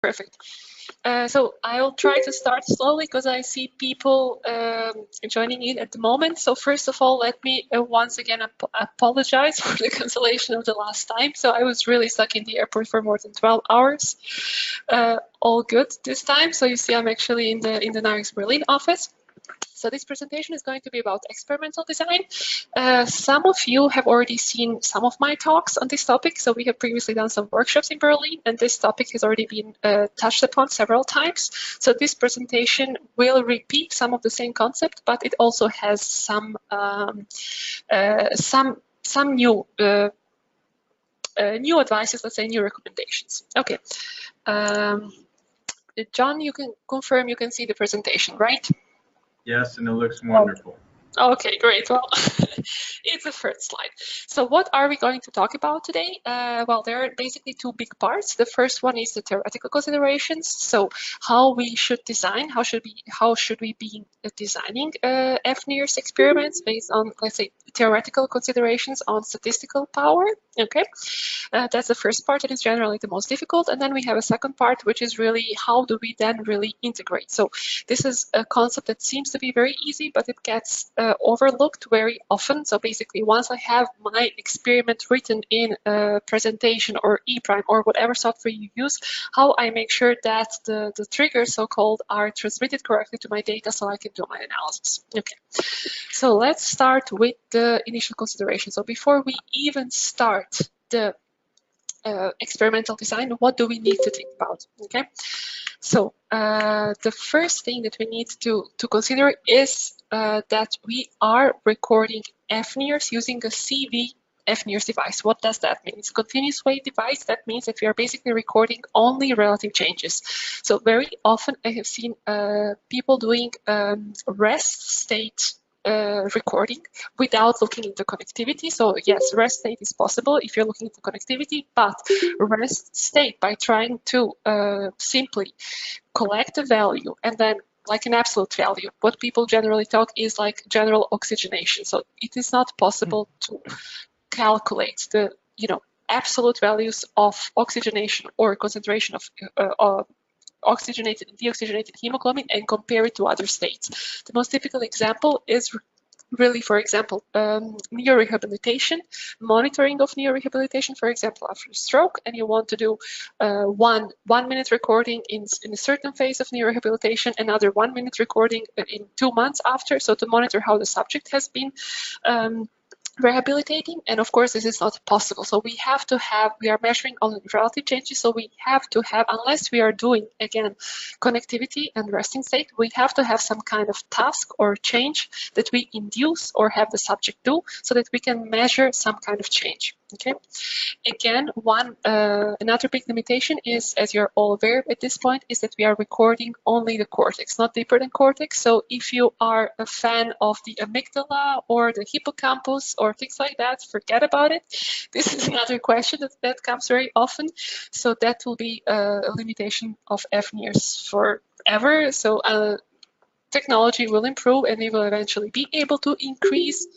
Perfect. So I'll try to start slowly because I see people joining in at the moment. So first of all, let me once again apologize for the cancellation of the last time. So I was really stuck in the airport for more than 12 hours. All good this time. So you see I'm actually in the NIRx Berlin office. So this presentation is going to be about experimental design. Some of you have already seen some of my talks on this topic. So we have previously done some workshops in Berlin, and this topic has already been touched upon several times. So this presentation will repeat some of the same concept, but it also has some new new advices, let's say new recommendations. Okay. John, you can confirm you can see the presentation, right? Yes, and it looks wonderful. Okay, great. Well, it's the first slide. So what are we going to talk about today? Well, there are basically two big parts. The first one is the theoretical considerations. So how we should design, how should we be designing fNIRS experiments based on, let's say, theoretical considerations on statistical power. Okay, that's the first part. It is generally the most difficult. And then we have a second part, which is really how do we then really integrate. So this is a concept that seems to be very easy, but it gets overlooked very often. So basically, once I have my experiment written in a presentation or ePrime or whatever software you use, how I make sure that the triggers, so-called, are transmitted correctly to my data so I can do my analysis. Okay, so let's start with the initial consideration. So before we even start the experimental design, what do we need to think about? Okay, so the first thing that we need to consider is that we are recording fNIRS using a CV fNIRS device. What does that mean? It's a continuous wave device. That means that we are basically recording only relative changes. So very often I have seen people doing rest state recording without looking into connectivity. So yes, rest state is possible if you're looking into connectivity, but rest state by trying to simply collect a value and then like an absolute value, what people generally talk is like general oxygenation. So it is not possible to calculate the absolute values of oxygenation or concentration of oxygenated and deoxygenated hemoglobin and compare it to other states. The most typical example is really, for example, neurorehabilitation, monitoring of neurorehabilitation, for example, after a stroke, and you want to do one minute recording in a certain phase of neurorehabilitation, another 1 minute recording in 2 months after, so to monitor how the subject has been rehabilitating. And of course, this is not possible. So we are measuring only relative changes. So we have to have, unless we are doing, again, connectivity and resting state, we have to have some kind of task or change that we induce or have the subject do so that we can measure some kind of change. Okay. Again, another big limitation is, as you're all aware at this point, is that we are recording only the cortex, not deeper than cortex. So if you are a fan of the amygdala or the hippocampus or things like that, forget about it. This is another question that comes very often. So that will be a limitation of fNIRS forever. So technology will improve and we will eventually be able to increase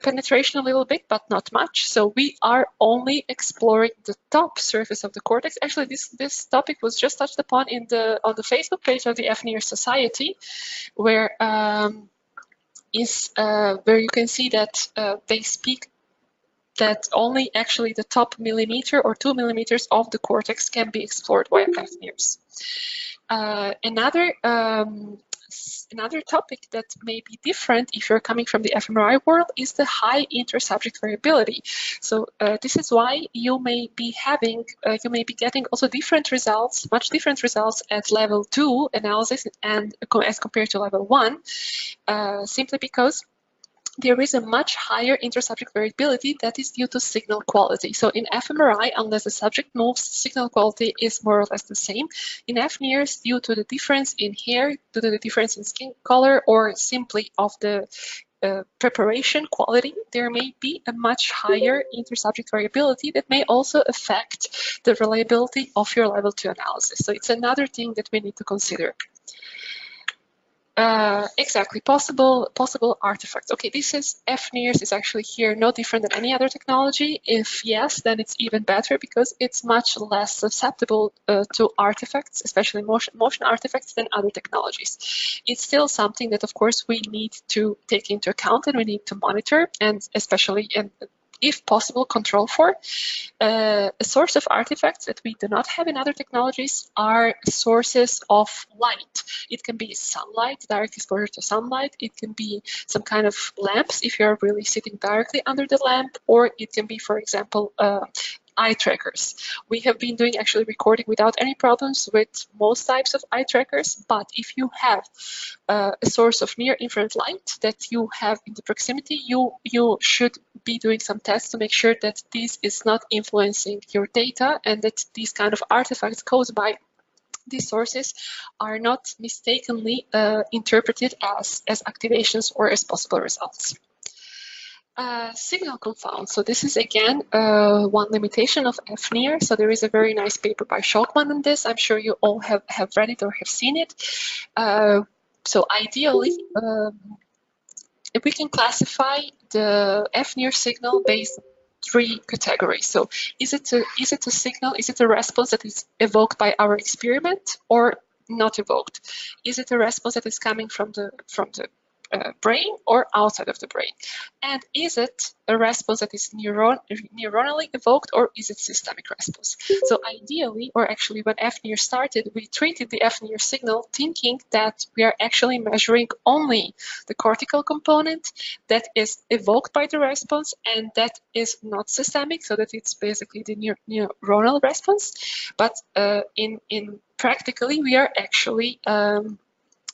penetration a little bit, but not much. So we are only exploring the top surface of the cortex. Actually, this topic was just touched upon on the Facebook page of the fNIRS Society, where you can see that they speak that only actually the top millimeter or 2 millimeters of the cortex can be explored by fNIRS. Another topic that may be different if you're coming from the fMRI world is the high inter-subject variability. So this is why you may be getting also different results, much different results at level 2 analysis and as compared to level 1, simply because there is a much higher inter-subject variability that is due to signal quality. So in fMRI, unless the subject moves, signal quality is more or less the same. In fNIRS, due to the difference in hair, due to the difference in skin color, or simply of the preparation quality, there may be a much higher inter-subject variability that may also affect the reliability of your level 2 analysis. So it's another thing that we need to consider. Exactly, possible artifacts. Okay, this is fNIRS is actually here no different than any other technology. If yes, then it's even better because it's much less susceptible to artifacts, especially motion artifacts, than other technologies. It's still something that, of course, we need to take into account and we need to monitor, and especially and if possible, control for. A source of artifacts that we do not have in other technologies are sources of light. It can be sunlight, direct exposure to sunlight. It can be some kind of lamps if you're really sitting directly under the lamp, or it can be, for example, eye trackers. We have been doing actually recording without any problems with most types of eye trackers, but if you have a source of near infrared light that you have in the proximity, you should be doing some tests to make sure that this is not influencing your data and that these kind of artifacts caused by these sources are not mistakenly interpreted as activations or as possible results. Signal confound. So this is again one limitation of fNIRS. So there is a very nice paper by Schockman on this. I'm sure you all have read it or have seen it. So ideally, if we can classify the fNIRS signal based on 3 categories. So is it a signal? Is it a response that is evoked by our experiment or not evoked? Is it a response that is coming from the brain or outside of the brain? And is it a response that is neuronally evoked or is it systemic response? So ideally, or actually when fNIRS started, we treated the fNIRS signal thinking that we are actually measuring only the cortical component that is evoked by the response and that is not systemic, so that it's basically the neuronal response. But in practically, we are actually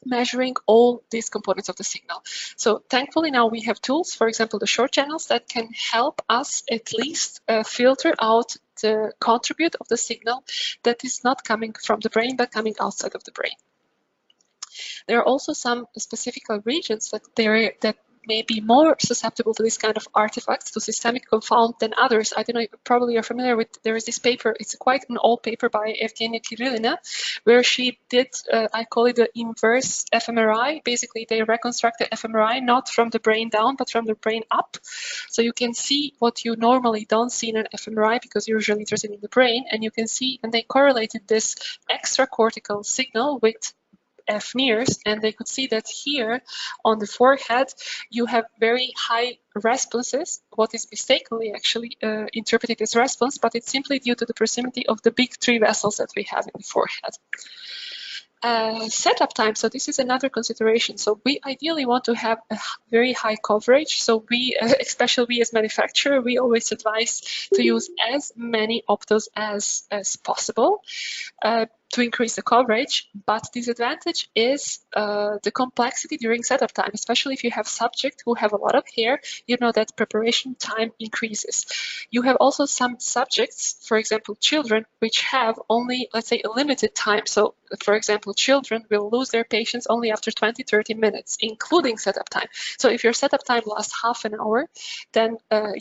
measuring all these components of the signal. So thankfully now we have tools, for example, the short channels that can help us at least filter out the contribute of the signal that is not coming from the brain but coming outside of the brain. There are also some specific regions that may be more susceptible to this kind of artifacts, to systemic confound, than others. I don't know, probably you're familiar with, there is this paper, it's quite an old paper by Evgenia Kirillina, where she did, I call it the inverse fMRI. Basically, they reconstructed fMRI not from the brain down, but from the brain up. So you can see what you normally don't see in an fMRI because you're usually interested in the brain, and you can see, and they correlated this extracortical signal with fNIRS, and they could see that here on the forehead you have very high responses, what is mistakenly actually interpreted as response, but it's simply due to the proximity of the big 3 vessels that we have in the forehead. Setup time, so this is another consideration. So we ideally want to have a very high coverage. So we, especially we as manufacturer, we always advise to use as many optos as possible to increase the coverage, but disadvantage is the complexity during setup time, especially if you have subjects who have a lot of hair, you know that preparation time increases. You have also some subjects, for example, children, which have only, let's say, a limited time. So, for example, children will lose their patients only after 20-30 minutes, including setup time. So if your setup time lasts half an hour, then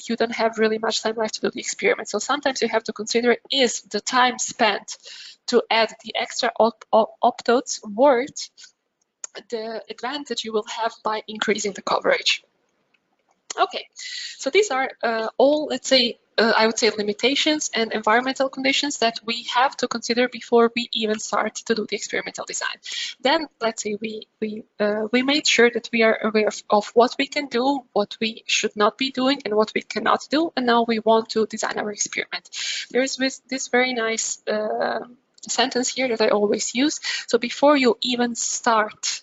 you don't have really much time left to do the experiment. So sometimes you have to consider, is the time spent to add the extra optodes worth the advantage you will have by increasing the coverage. Okay, so these are all, let's say, I would say limitations and environmental conditions that we have to consider before we even start to do the experimental design. Then let's say we made sure that we are aware of what we can do, what we should not be doing, and what we cannot do, and now we want to design our experiment. There is this very nice sentence here that I always use. So before you even start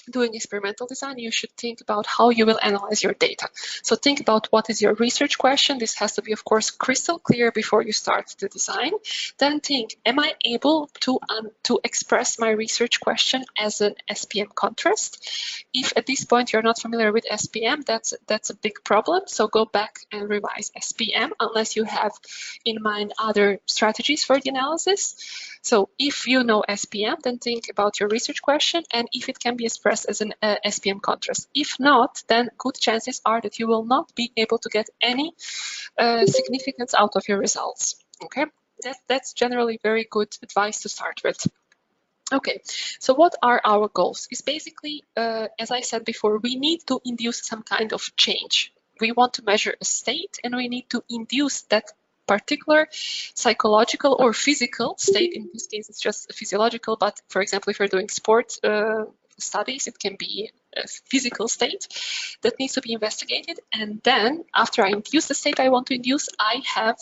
doing experimental design, you should think about how you will analyze your data. So think about what is your research question. This has to be, of course, crystal clear before you start the design. Then think, am I able to express my research question as an SPM contrast? If at this point you're not familiar with SPM, that's a big problem. So go back and revise SPM unless you have in mind other strategies for the analysis. So if you know SPM, then think about your research question and if it can be expressed as an SPM contrast. If not, then good chances are that you will not be able to get any significance out of your results. Okay, that's generally very good advice to start with. Okay, so what are our goals? It's basically, as I said before, we need to induce some kind of change. We want to measure a state and we need to induce that particular psychological or physical state. In this case, it's just physiological, but for example, if you're doing sport studies, it can be a physical state that needs to be investigated. And then after I induce the state I want to induce, I have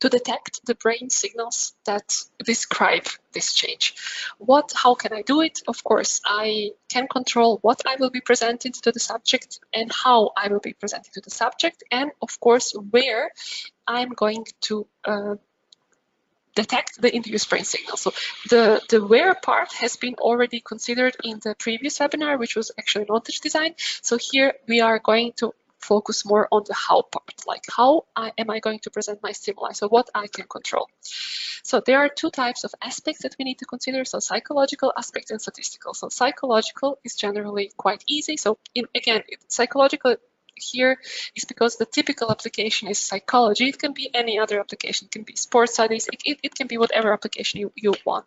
to detect the brain signals that describe this change. How can I do it? Of course, I can control what I will be presenting to the subject and how I will be presenting to the subject, and of course, where I'm going to detect the induced brain signal. So the where part has been already considered in the previous webinar, which was actually knowledge design. So here we are going to focus more on the how part, like how am I going to present my stimuli, so what I can control. So there are two types of aspects that we need to consider, so psychological aspect and statistical. So psychological is generally quite easy. So again, psychological here is because the typical application is psychology. It can be any other application. It can be sports studies. It can be whatever application you want.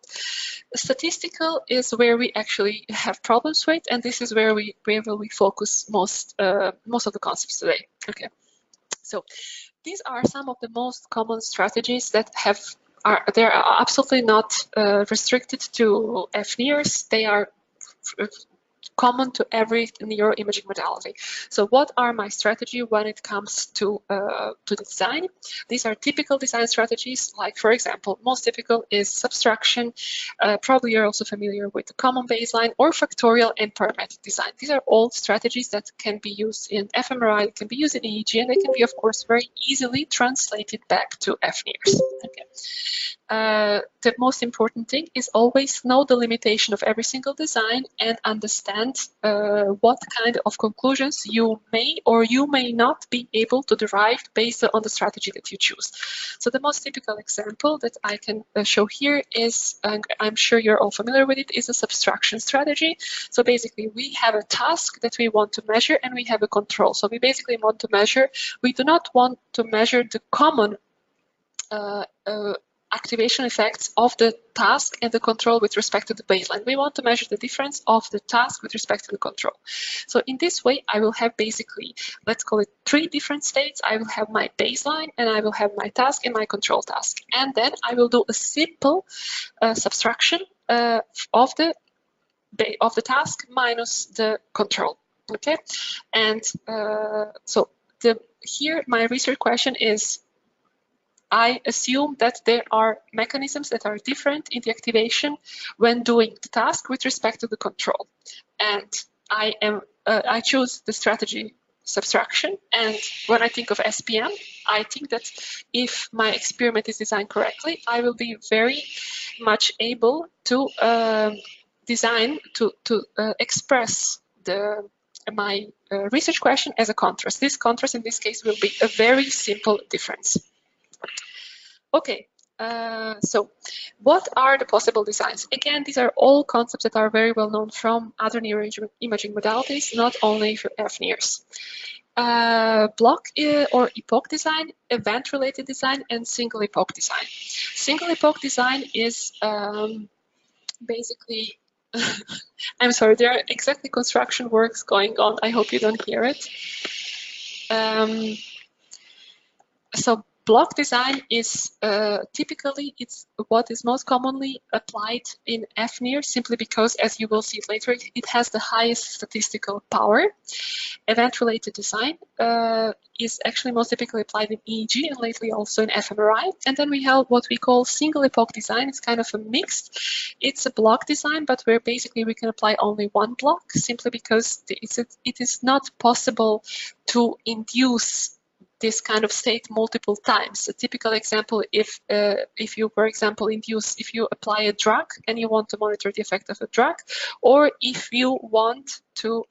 Statistical is where we actually have problems with, and this is where we focus most of the concepts today. Okay, so these are some of the most common strategies that they are absolutely not restricted to fNIRS. They are common to every neuroimaging modality. So what are my strategy when it comes to the design? These are typical design strategies, like for example, most typical is subtraction. Probably you're also familiar with the common baseline or factorial and parametric design. These are all strategies that can be used in fMRI, can be used in EEG, and they can be, of course, very easily translated back to fNIRS. Okay. The most important thing is always know the limitation of every single design and understand what kind of conclusions you may or you may not be able to derive based on the strategy that you choose. So the most typical example that I can show here is, and I'm sure you're all familiar with it, is a subtraction strategy. So basically we have a task that we want to measure and we have a control. So we basically want to measure, we do not want to measure the common activation effects of the task and the control with respect to the baseline. We want to measure the difference of the task with respect to the control. So in this way, I will have basically, let's call it 3 different states. I will have my baseline and I will have my task and my control task. And then I will do a simple subtraction of the task minus the control. Okay, and so here my research question is, I assume that there are mechanisms that are different in the activation when doing the task with respect to the control. And I choose the strategy subtraction. And when I think of SPM, I think that if my experiment is designed correctly, I will be very much able to design, to express my research question as a contrast. This contrast in this case will be a very simple difference. Okay, so what are the possible designs? Again, these are all concepts that are very well known from other neuroimaging modalities, not only for fNIRS. Block or epoch design, event-related design, and single epoch design. Single epoch design is basically, I'm sorry, there are exactly construction works going on. I hope you don't hear it. So block design is typically it's what is most commonly applied in fNIRS, simply because, as you will see later, it has the highest statistical power. Event-related design is actually most typically applied in EEG and lately also in fMRI. And then we have what we call single epoch design. It's kind of a mixed. It's a block design, but where basically we can apply only one block, simply because it is not possible to induce this kind of state multiple times. A typical example, if you, for example, if you apply a drug and you want to monitor the effect of a drug, or if you want to,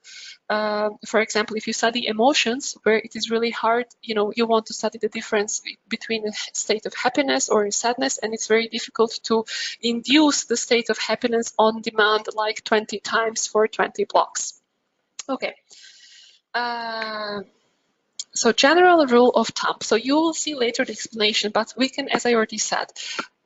for example, if you study emotions where it is really hard, you want to study the difference between a state of happiness or sadness, and it's very difficult to induce the state of happiness on demand like 20 times for 20 blocks. Okay. So general rule of thumb. So you will see later the explanation, but we can, as I already said,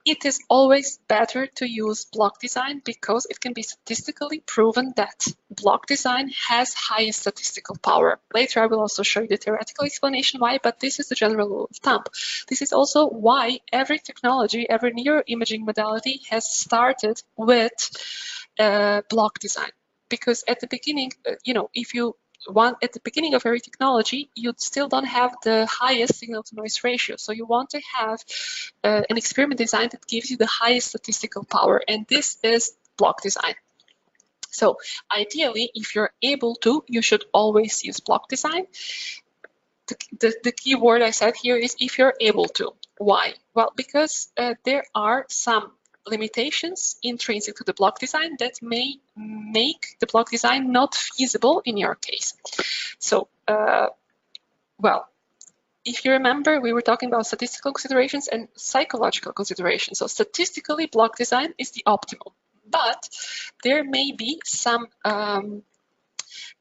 it is always better to use block design because it can be statistically proven that block design has highest statistical power. Later I will also show you the theoretical explanation why, but this is the general rule of thumb. This is also why every technology, every neuroimaging modality has started with block design. Because at the beginning, if you at the beginning of every technology, you still don't have the highest signal to noise ratio. So you want to have an experiment design that gives you the highest statistical power, and this is block design. So ideally, if you're able to, you should always use block design. The key word I said here is if you're able to. Why? Well, because there are some limitations intrinsic to the block design that may make the block design not feasible in your case. So, well, if you remember, we were talking about statistical considerations and psychological considerations. So statistically, block design is the optimal, but there may be some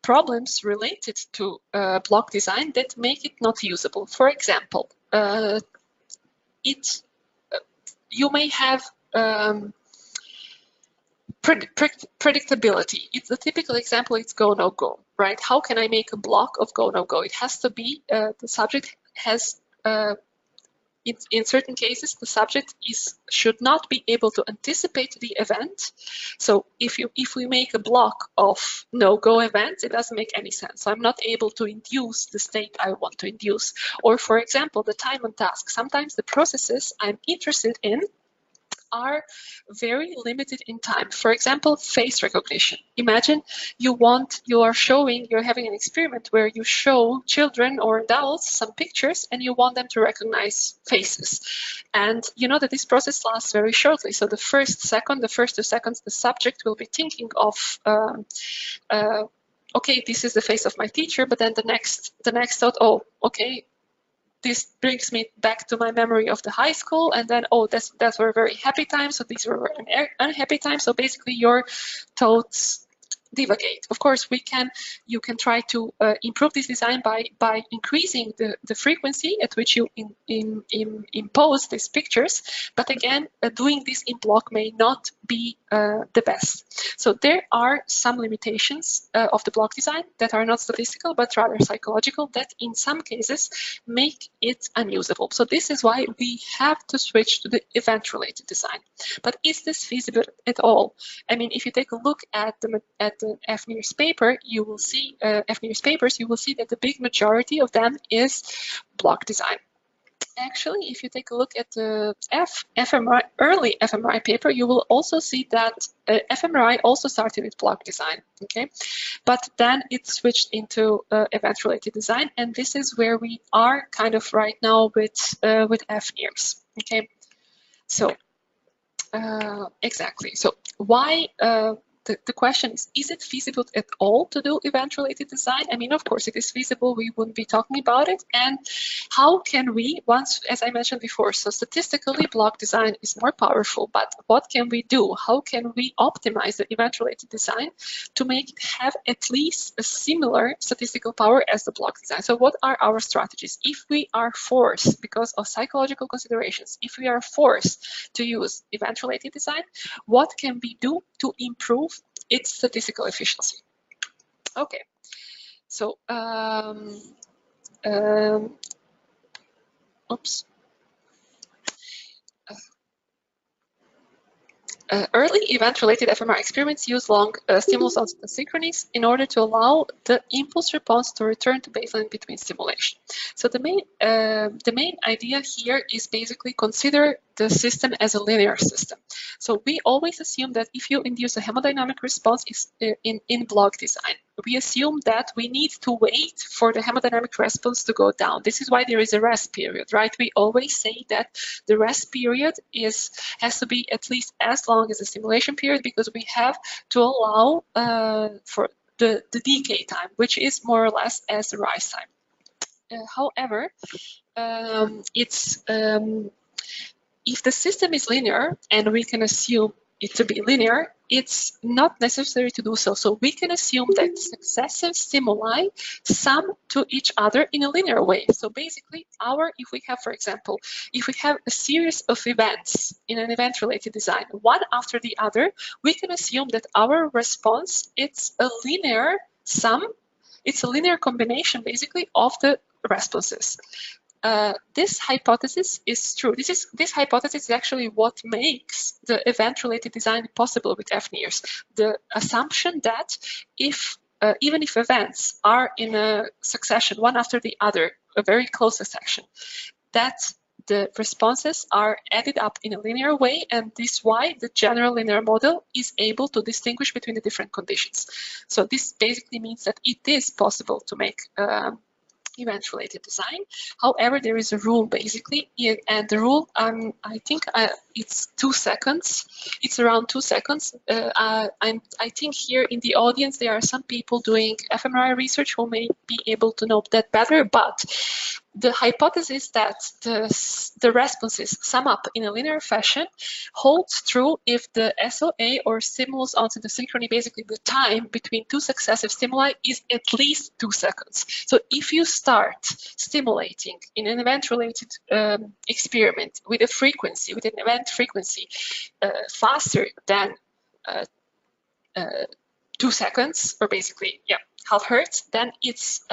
problems related to block design that make it not usable. For example, you may have predictability. It's the typical example. It's go, no go, right? How can I make a block of go, no go? It has to be the subject has. In certain cases, the subject should not be able to anticipate the event. So if we make a block of no-go events, it doesn't make any sense. So I'm not able to induce the state I want to induce. Or for example, the time on task. Sometimes the processes I'm interested in are very limited in time. For example, face recognition. Imagine you're having an experiment where you show children or adults some pictures and you want them to recognize faces. And you know that this process lasts very shortly. So the first 2 seconds, the subject will be thinking of okay, this is the face of my teacher, but then the next thought, oh, okay, this brings me back to my memory of the high school, and then, oh, that were very happy times, so these were unhappy times. So basically your thoughts divagate. Of course, you can try to improve this design by increasing the frequency at which you impose these pictures. But again, doing this in block may not be the best. So there are some limitations of the block design that are not statistical, but rather psychological, that in some cases make it unusable. So this is why we have to switch to the event-related design. But is this feasible at all? I mean, if you take a look at the fNIRS paper, you will see fNIRS papers. You will see that the big majority of them is block design. Actually, if you take a look at the early fMRI paper, you will also see that fMRI also started with block design. Okay, but then it switched into event-related design, and this is where we are kind of right now with fNIRS. Okay, so exactly. So why? The question is it feasible at all to do event-related design? I mean, of course, it is feasible. We wouldn't be talking about it. And how can we, as I mentioned before, so statistically, block design is more powerful, but what can we do? How can we optimize the event-related design to make it have at least a similar statistical power as the block design? So what are our strategies? If we are forced, because of psychological considerations, if we are forced to use event-related design, what can we do to improve its statistical efficiency? Okay, so oops. Early event-related fMRI experiments use long stimulus onset asynchronies in order to allow the impulse response to return to baseline between stimulation. So the main idea here is basically consider the system as a linear system. So we always assume that if you induce a hemodynamic response in block design, we assume that we need to wait for the hemodynamic response to go down. This is why there is a rest period, right? We always say that the rest period has to be at least as long as the stimulation period, because we have to allow for the decay time, which is more or less as the rise time. However, if the system is linear and we can assume it to be linear, it's not necessary to do so. So we can assume that successive stimuli sum to each other in a linear way. So basically, if we have, for example, if we have a series of events in an event-related design, one after the other, we can assume that our response, it's a linear sum, it's a linear combination, basically, of the responses. This hypothesis is true. This hypothesis is actually what makes the event-related design possible with fNIRS. The assumption that even if events are in a succession, one after the other, a very close succession, that the responses are added up in a linear way, and this is why the general linear model is able to distinguish between the different conditions. So this basically means that it is possible to make event-related design. However, there is a rule basically, and the rule, I think it's 2 seconds. It's around 2 seconds. I think here in the audience there are some people doing fMRI research who may be able to know that better, but the hypothesis that the responses sum up in a linear fashion holds true if the SOA or stimulus onset of synchrony, basically the time between 2 successive stimuli, is at least 2 seconds. So if you start stimulating in an event-related experiment with an event frequency faster than 2 seconds, or basically, yeah, half hertz, then it's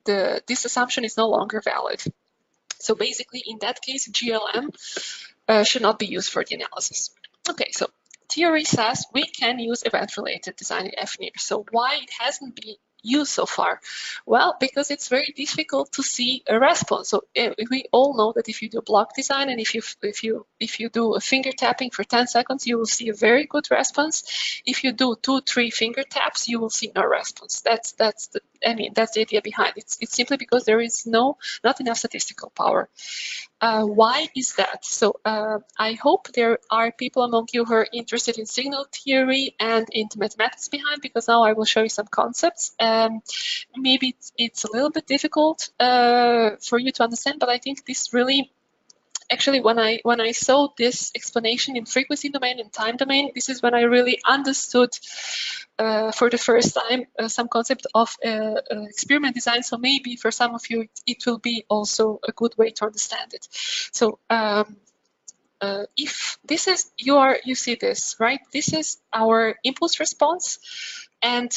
this assumption is no longer valid. So basically, in that case, GLM should not be used for the analysis. Okay, so theory says we can use event-related design in fNIRS. So why it hasn't been used so far? Well, because it's very difficult to see a response. So we all know that if you do block design and if you do a finger tapping for 10 seconds, you will see a very good response. If you do 2-3 finger taps, you will see no response. That's the idea behind it. It's simply because there is not enough statistical power. Why is that? So I hope there are people among you who are interested in signal theory and in the mathematics behind, because now I will show you some concepts. Maybe it's a little bit difficult for you to understand, but I think this really, actually, when I saw this explanation in frequency domain and time domain, this is when I really understood for the first time some concept of experiment design. So maybe for some of you it will be also a good way to understand it. So if this is you see this, right? This is our impulse response, and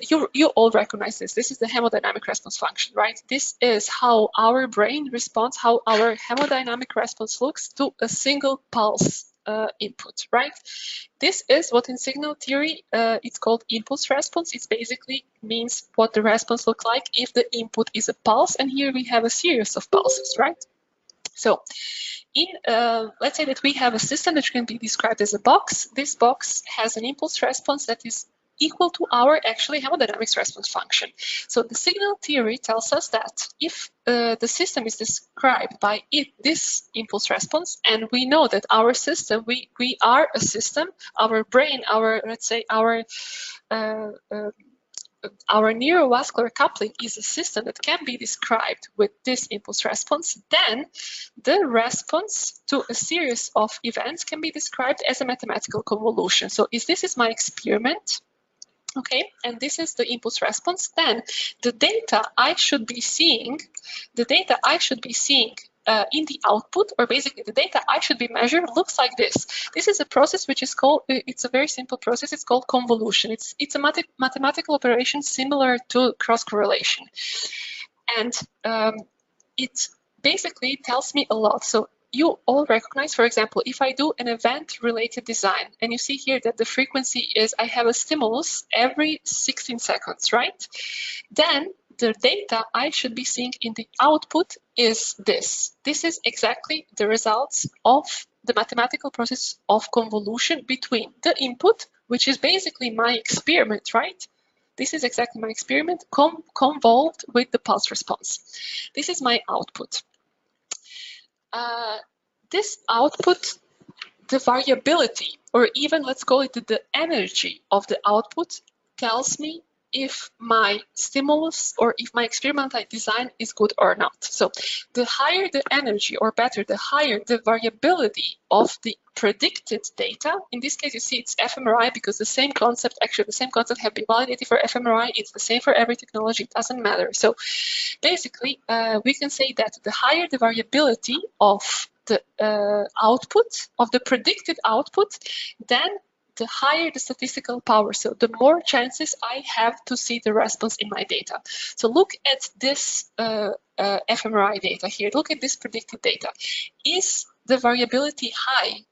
you all recognize this. This is the hemodynamic response function, right? This is how our brain responds, how our hemodynamic response looks to a single pulse input, right? This is what in signal theory it's called impulse response. It basically means what the response looks like if the input is a pulse, and here we have a series of pulses, right? So let's say that we have a system that can be described as a box. This box has an impulse response that is equal to our actually hemodynamics response function. So the signal theory tells us that if the system is described by this impulse response, and we know that our system, we are a system, our brain, let's say our neurovascular coupling is a system that can be described with this impulse response, then the response to a series of events can be described as a mathematical convolution. So if this is my experiment, okay, and this is the impulse response, then the data I should be seeing in the output, or basically the data I should be measured, looks like this. This is a process which is called, it's a very simple process, it's called convolution. It's a mathematical operation similar to cross-correlation. And it basically tells me a lot. So you all recognize, for example, if I do an event-related design, and you see here that the frequency is, I have a stimulus every 16 seconds, right? Then the data I should be seeing in the output is this. This is exactly the results of the mathematical process of convolution between the input, which is basically my experiment, right? This is exactly my experiment, convolved with the pulse response. This is my output. This output, the variability, or even let's call it the energy of the output, tells me if my stimulus or if my experimental design is good or not. So the higher the energy, or better, the higher the variability of the predicted data. In this case, you see it's fMRI because the same concept have been validated for fMRI. It's the same for every technology. It doesn't matter. So basically, we can say that the higher the variability of the output, of the predicted output, then the higher the statistical power. So the more chances I have to see the response in my data. So look at this fMRI data here. Look at this predicted data. Is the variability high?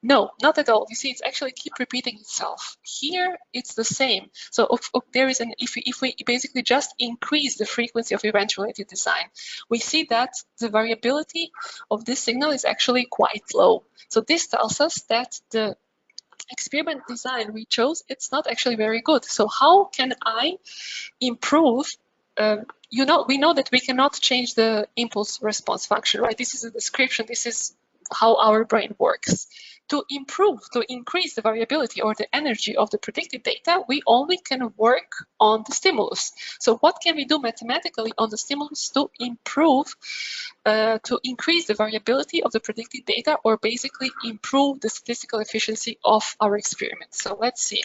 No, not at all. You see, it's actually keep repeating itself. Here, it's the same. So there is if we basically just increase the frequency of event-related design, we see that the variability of this signal is actually quite low. So this tells us that the experiment design we chose, it's not actually very good. So how can I improve? We know that we cannot change the impulse response function, right? This is a description. This is how our brain works. To increase the variability or the energy of the predicted data, we only can work on the stimulus. So what can we do mathematically on the stimulus to increase the variability of the predicted data, or basically improve the statistical efficiency of our experiment? So let's see.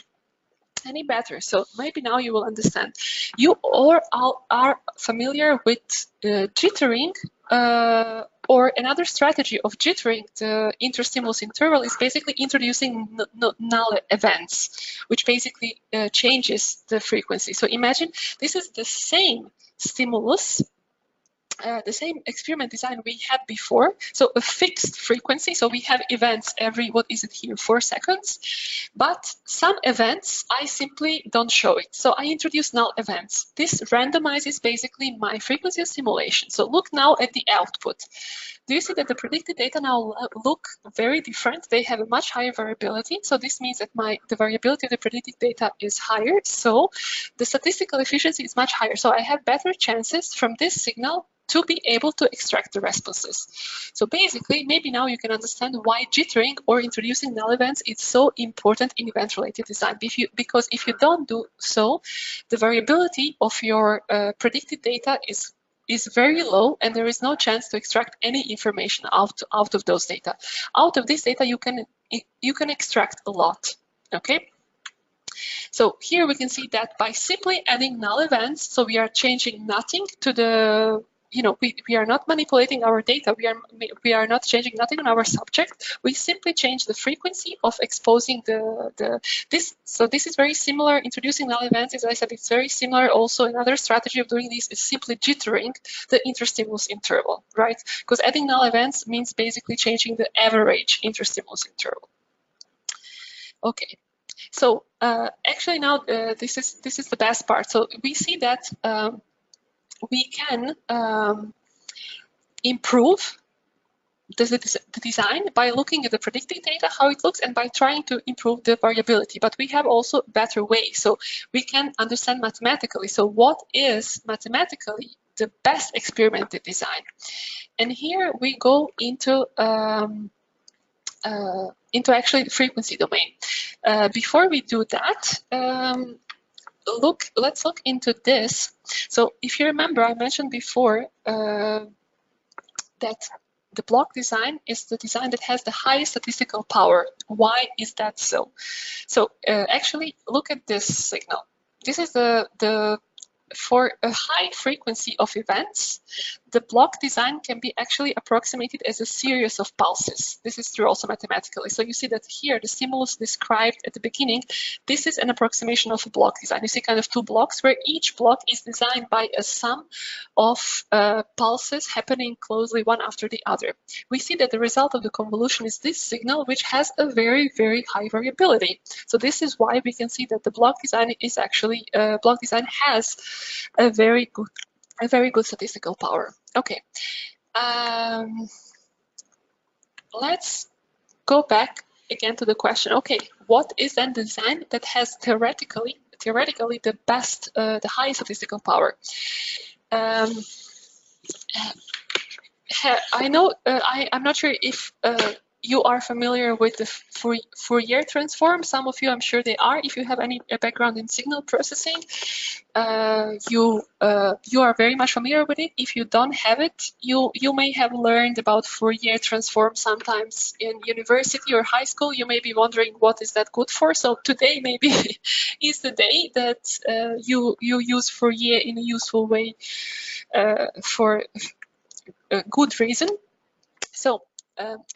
Any better? So maybe now you will understand. You all are familiar with jittering, or another strategy of jittering the interstimulus interval is basically introducing null events, which basically changes the frequency. So imagine this is the same stimulus, the same experiment design we had before, so a fixed frequency. So we have events every, 4 seconds, but some events I simply don't show it. So I introduce null events. This randomizes basically my frequency of simulation. So look now at the output. Do you see that the predicted data now look very different? They have a much higher variability. So this means that the variability of the predicted data is higher. So the statistical efficiency is much higher. So I have better chances from this signal to be able to extract the responses. So basically, maybe now you can understand why jittering or introducing null events is so important in event-related design. Because if you don't do so, the variability of your predicted data is very low, and there is no chance to extract any information out of those data. Out of this data, you can extract a lot. Okay. So here we can see that by simply adding null events, so we are changing nothing to the, we are not manipulating our data. We are not changing nothing on our subject. We simply change the frequency of exposing this. So this is very similar. Introducing null events, as I said, it's very similar. Also, another strategy of doing this is simply jittering the interstimulus interval, right? Because adding null events means basically changing the average interstimulus interval. Okay. So actually now this is the best part. So we see that we can improve the design by looking at the predicted data, how it looks, and by trying to improve the variability. But we have also better ways. So we can understand mathematically. So what is mathematically the best experimented design? And here we go into actually the frequency domain. Before we do that, let's look into this. So if you remember, I mentioned before that the block design is the design that has the highest statistical power. Why is that so? So actually, look at this signal. This is for a high frequency of events, the block design can be actually approximated as a series of pulses. This is true also mathematically. So you see that here, the stimulus described at the beginning, this is an approximation of a block design. You see kind of two blocks where each block is designed by a sum of pulses happening closely one after the other. We see that the result of the convolution is this signal, which has a very, very high variability. So this is why we can see that the block design is actually, block design has a very good statistical power. Okay, let's go back again to the question. Okay, what is then the design that has theoretically the best, the highest statistical power? I know I'm not sure if you are familiar with the Fourier transform. Some of you, I'm sure they are. If you have any background in signal processing, you are very much familiar with it. If you don't have it, you may have learned about Fourier transform sometimes in university or high school. You may be wondering what is that good for. So today maybe is the day that you use Fourier in a useful way for a good reason. So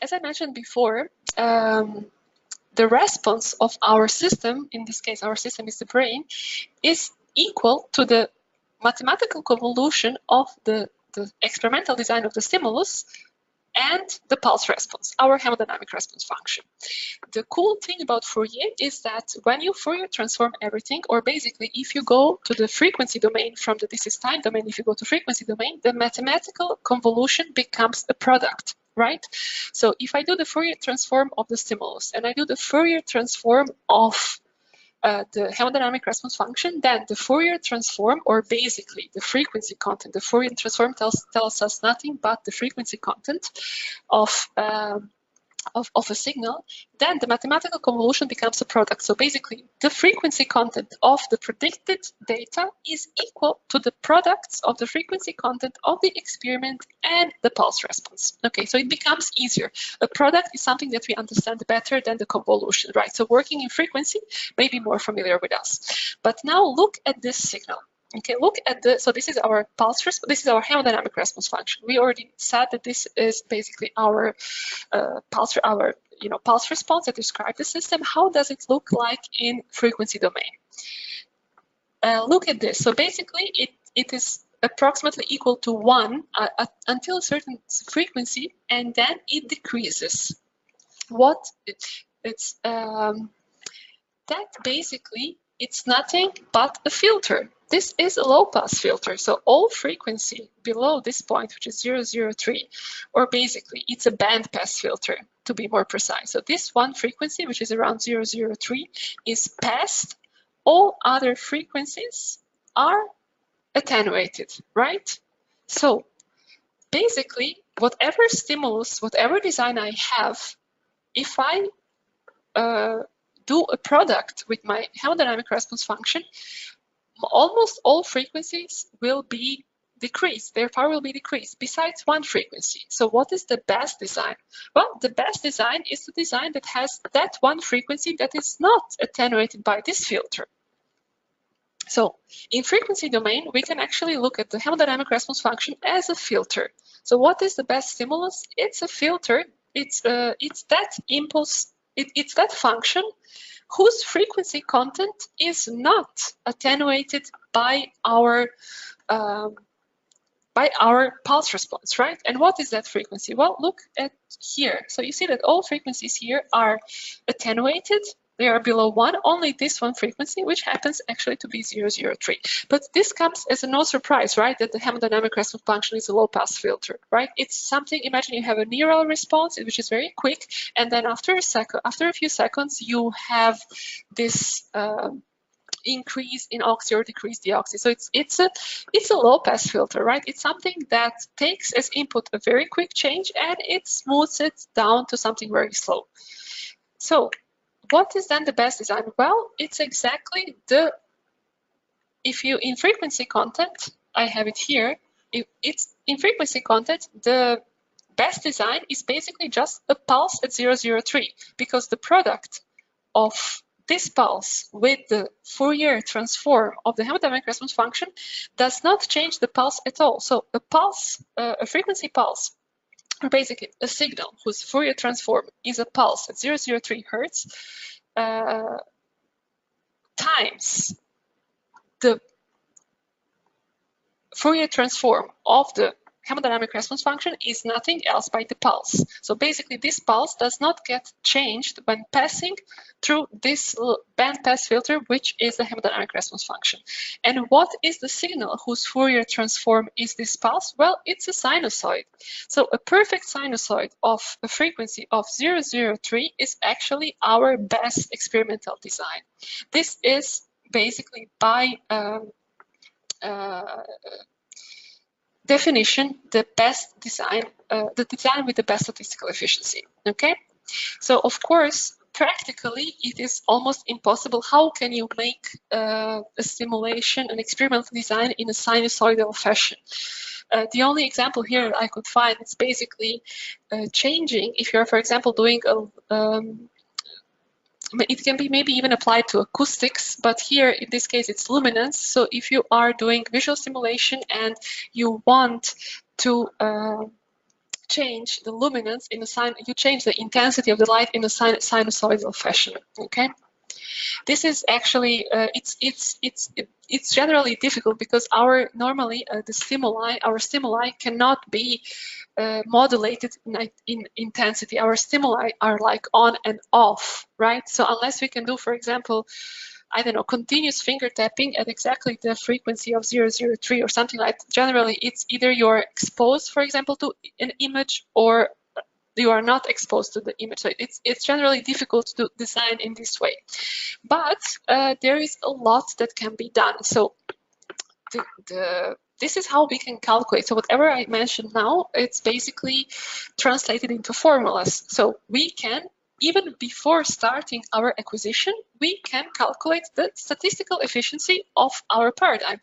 as I mentioned before, the response of our system, in this case our system is the brain, is equal to the mathematical convolution of the experimental design of the stimulus and the pulse response, our hemodynamic response function. The cool thing about Fourier is that when you Fourier transform everything, or basically if you go to the frequency domain from the this is time domain, if you go to frequency domain, the mathematical convolution becomes a product, right? So if I do the Fourier transform of the stimulus and I do the Fourier transform of the hemodynamic response function, then the Fourier transform, or basically the frequency content, the Fourier transform tells us nothing but the frequency content of a signal, then the mathematical convolution becomes a product. So basically, the frequency content of the predicted data is equal to the products of the frequency content of the experiment and the pulse response. Okay, so it becomes easier. A product is something that we understand better than the convolution, right? So working in frequency may be more familiar with us. But now look at this signal. Okay, look at so this is our pulse response, this is our hemodynamic response function. We already said that this is basically our pulse response that describes the system. How does it look like in frequency domain? Look at this. So basically, it is approximately equal to 1 until a certain frequency, and then it decreases. That basically, it's nothing but a filter. This is a low-pass filter, so all frequency below this point, which is 003, or basically it's a band-pass filter, to be more precise. So this one frequency, which is around 003, is passed. All other frequencies are attenuated, right? So basically, whatever stimulus, whatever design I have, if I do a product with my hemodynamic response function, almost all frequencies will be decreased. Their power will be decreased, besides one frequency. So what is the best design? Well, the best design is the design that has that one frequency that is not attenuated by this filter. So in frequency domain, we can actually look at the hemodynamic response function as a filter. So what is the best stimulus? It's a filter. It's that impulse. It's that function whose frequency content is not attenuated by our pulse response, right? And what is that frequency? Well, look at here. So you see that all frequencies here are attenuated. They are below 1, only this one frequency, which happens actually to be 003. But this comes as a no surprise, right? That the hemodynamic response function is a low-pass filter, right? It's something, imagine you have a neural response, which is very quick, and then after a few seconds, you have this increase in oxy or decrease deoxy. So it's a low-pass filter, right? It's something that takes as input a very quick change and it smooths it down to something very slow. So what is then the best design? Well, it's exactly in frequency content, I have it here. If it's in frequency content, the best design is basically just a pulse at 003, because the product of this pulse with the Fourier transform of the hemodynamic response function does not change the pulse at all. So a pulse, a frequency pulse, or basically a signal whose Fourier transform is a pulse at 003 Hertz, times the Fourier transform of the hemodynamic response function is nothing else but the pulse. So basically this pulse does not get changed when passing through this bandpass filter, which is the hemodynamic response function. And what is the signal whose Fourier transform is this pulse? Well, it's a sinusoid. So a perfect sinusoid of a frequency of 003 is actually our best experimental design. This is basically by definition, the best design, the design with the best statistical efficiency. Okay, So of course, practically, it is almost impossible. How can you make a simulation, an experimental design in a sinusoidal fashion? The only example here I could find is basically changing. If you're, for example, doing it can be maybe even applied to acoustics, but here in this case it's luminance. So if you are doing visual simulation and you want to change the luminance in a you change the intensity of the light in a sinusoidal fashion. Okay, this is actually it's generally difficult because our normally our stimuli cannot be modulated in intensity. Our stimuli are like on and off, right? So unless we can do, for example, I don't know, continuous finger tapping at exactly the frequency of 003 or something like that. Generally, it's either you're exposed, for example, to an image or you are not exposed to the image. So it's generally difficult to design in this way. But there is a lot that can be done. So this is how we can calculate. So whatever I mentioned now, it's basically translated into formulas. So we can, even before starting our acquisition, we can calculate the statistical efficiency of our paradigm.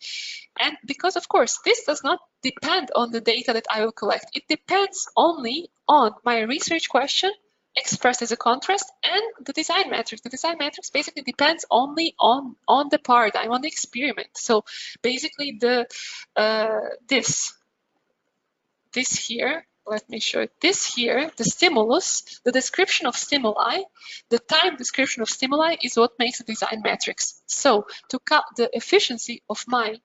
And because, of course, this does not depend on the data that I will collect. It depends only on my research question expressed as a contrast and the design matrix. The design matrix basically depends only on the paradigm, on the experiment. So basically this here, let me show it. This here, the stimulus, the description of stimuli, the time description of stimuli is what makes the design matrix. So to count the efficiency of my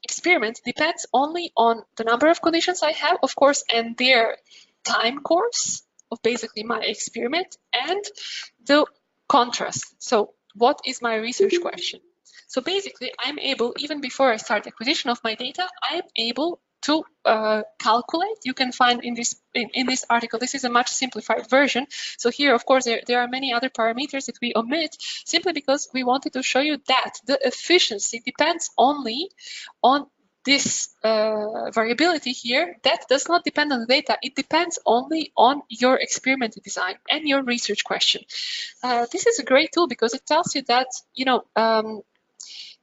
experiment depends only on the number of conditions I have, of course, and their time course of basically my experiment and the contrast. So what is my research question? So basically, I'm able, even before I start acquisition of my data, I'm able to calculate. You can find in this article, this is a much simplified version. So here, of course, there are many other parameters that we omit simply because we wanted to show you that the efficiency depends only on this variability here. That does not depend on the data. It depends only on your experiment design and your research question. This is a great tool because it tells you that, you know,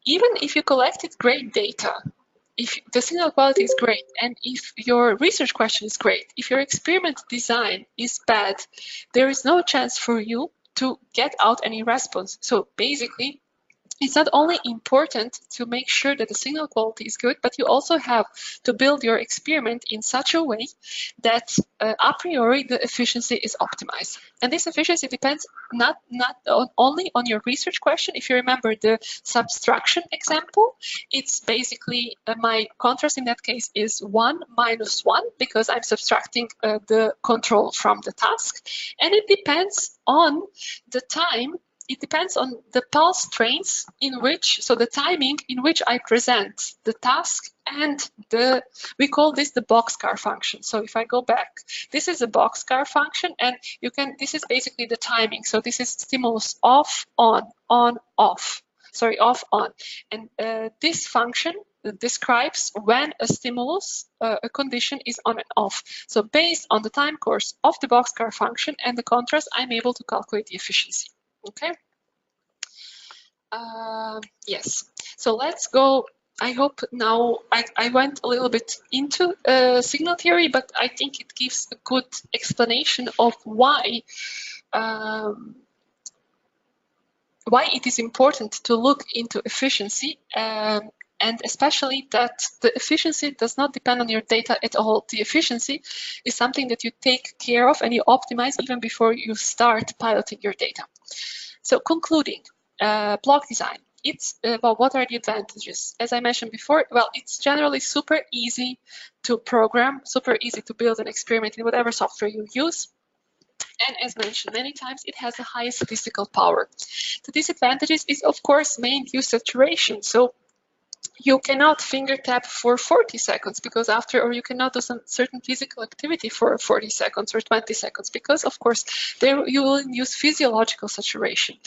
even if you collected great data, if the signal quality is great, and if your research question is great, if your experiment design is bad, there is no chance for you to get out any response. So basically, it's not only important to make sure that the signal quality is good, but you also have to build your experiment in such a way that a priori the efficiency is optimized. And this efficiency depends not only on your research question. If you remember the subtraction example, it's basically my contrast in that case is 1 minus 1 because I'm subtracting the control from the task. And it depends on the time. It depends on the pulse trains in which, so the timing in which I present the task and we call this the boxcar function. So if I go back, this is a boxcar function and this is basically the timing. So this is stimulus off, on, off. Sorry, off, on. And this function describes when a stimulus, a condition is on and off. So based on the time course of the boxcar function and the contrast, I'm able to calculate the efficiency. Okay. Yes. So let's go. I hope now I went a little bit into signal theory, but I think it gives a good explanation of why it is important to look into efficiency, and especially that the efficiency does not depend on your data at all. The efficiency is something that you take care of and you optimize even before you start piloting your data. So concluding, block design. It's well, what are the advantages? As I mentioned before, well, it's generally super easy to program, super easy to build an experiment in whatever software you use. And as mentioned many times, it has the highest statistical power. The disadvantages is, of course, main use saturation. So you cannot finger tap for 40 seconds because after, or you cannot do some certain physical activity for 40 seconds or 20 seconds because, of course, there you will induce physiological saturation.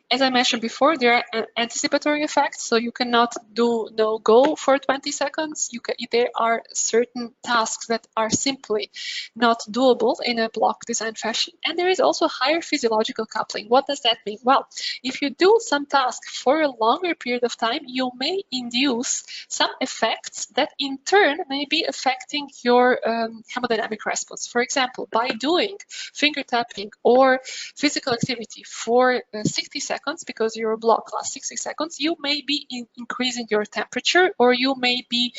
As I mentioned before, there are anticipatory effects, so you cannot do no-go for 20 seconds. There are certain tasks that are simply not doable in a block design fashion, and there is also higher physiological coupling. What does that mean? Well, if you do some task for a longer period of time, you may induce some effects that in turn may be affecting your hemodynamic response. For example, by doing finger tapping or physical activity for 60 seconds, because your block lasts 60 seconds, you may be increasing your temperature or you may be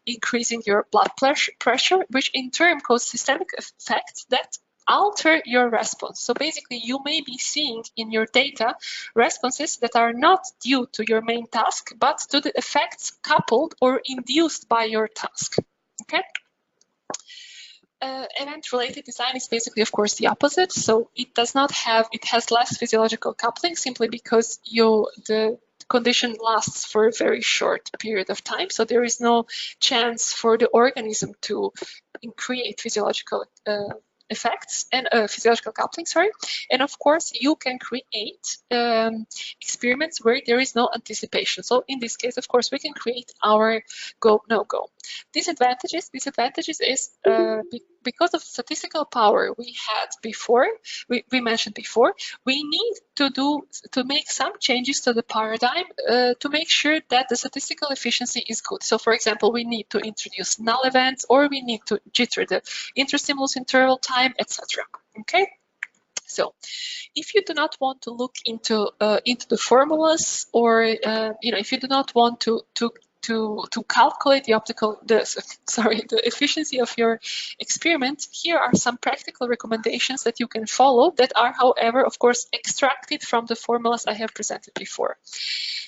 increasing your blood pressure, which in turn causes systemic effects that alter your response. So basically, you may be seeing in your data responses that are not due to your main task, but to the effects coupled or induced by your task. Okay? Event-related design is basically, of course, the opposite. So it does not have, it has less physiological coupling simply because the condition lasts for a very short period of time. So there is no chance for the organism to create physiological effects and physiological coupling, sorry. And of course, you can create experiments where there is no anticipation. So in this case, of course, we can create our go, no go. Disadvantages is because of statistical power we had before, we mentioned before, we need to make some changes to the paradigm to make sure that the statistical efficiency is good. So for example, we need to introduce null events, or we need to jitter the interstimulus interval time, etc. Okay. So, if you do not want to look into the formulas, or if you do not want to calculate the efficiency of your experiment, here are some practical recommendations that you can follow that are, however, of course, extracted from the formulas I have presented before.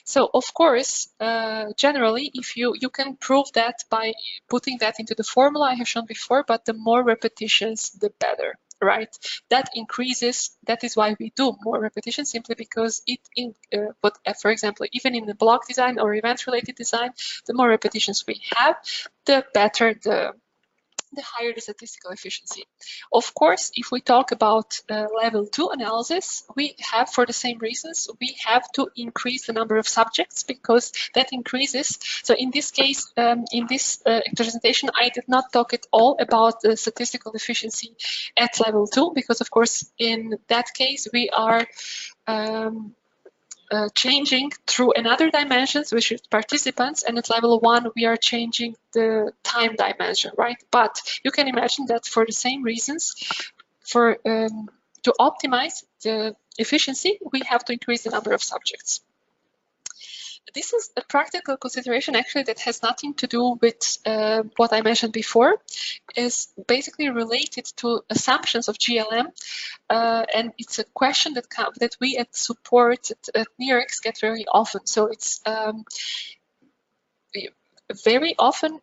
So, of course, generally, if you can prove that by putting that into the formula I have shown before, but the more repetitions, the better. Right, that increases. That is why we do more repetitions, simply because for example, even in the block design or event-related design, the more repetitions we have, the better the higher the statistical efficiency. Of course, if we talk about level 2 analysis, we have, for the same reasons, we have to increase the number of subjects because that increases. So in this case, in this presentation, I did not talk at all about the statistical efficiency at level 2 because, of course, in that case, we are changing through another dimensions, which is participants, and at level 1 we are changing the time dimension, right? But you can imagine that for the same reasons, to optimize the efficiency, we have to increase the number of subjects. This is a practical consideration actually that has nothing to do with what I mentioned before. Is basically related to assumptions of GLM, and it's a question that we at support at NIRx get very often. So it's very often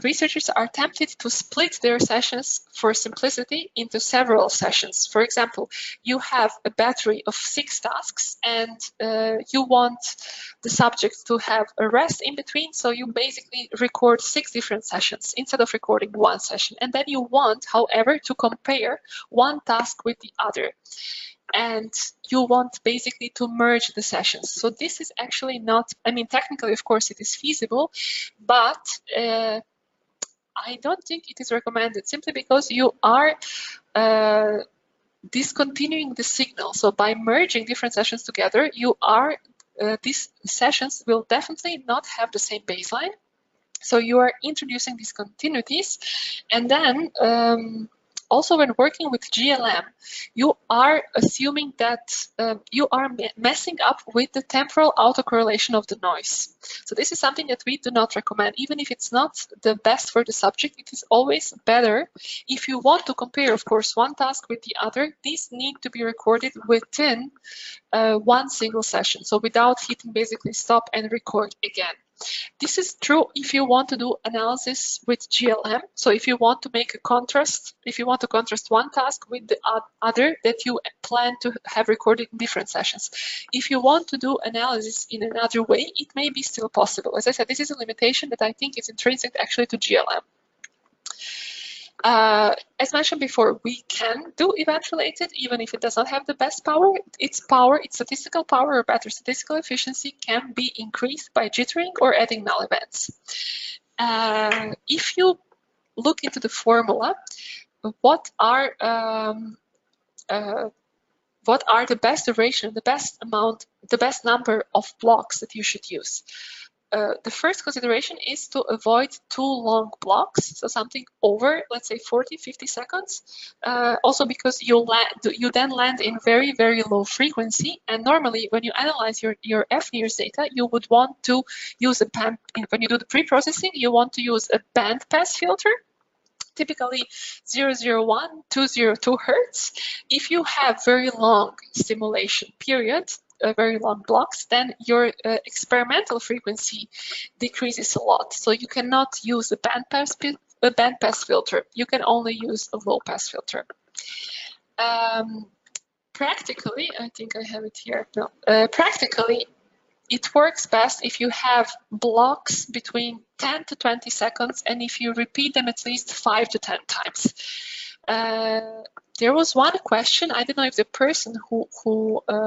researchers are tempted to split their sessions for simplicity into several sessions. For example, you have a battery of 6 tasks and you want the subject to have a rest in between, so you basically record 6 different sessions instead of recording 1 session. And then you want, however, to compare one task with the other. And you want basically to merge the sessions. So this is actually not, I mean, technically, of course, it is feasible, but I don't think it is recommended simply because you are discontinuing the signal. So by merging different sessions together, you are, these sessions will definitely not have the same baseline. So you are introducing discontinuities, and then also when working with GLM, you are assuming that you are messing up with the temporal autocorrelation of the noise. So this is something that we do not recommend. Even if it's not the best for the subject, it is always better. If you want to compare, of course, one task with the other, these need to be recorded within one single session. So without hitting basically stop and record again. This is true if you want to do analysis with GLM. So if you want to make a contrast, if you want to contrast one task with the other that you plan to have recorded in different sessions. If you want to do analysis in another way, it may be still possible. As I said, this is a limitation that I think is intrinsic actually to GLM. As mentioned before, we can do event-related even if it does not have the best power. Its statistical power or better statistical efficiency can be increased by jittering or adding null events. If you look into the formula, what are the best duration, the best amount, the best number of blocks that you should use? The first consideration is to avoid too long blocks, so something over, let's say, 40, 50 seconds. Also because you then land in very, very low frequency, and normally when you analyze your fNIRS data, you would want to use a band, when you do the pre-processing, you want to use a band pass filter, typically 001, 202 Hertz. If you have very long stimulation period, very long blocks, then your experimental frequency decreases a lot. So you cannot use a band pass filter. You can only use a low pass filter. Practically, I think I have it here. No, practically, it works best if you have blocks between 10 to 20 seconds and if you repeat them at least 5 to 10 times. There was one question, I don't know if the person who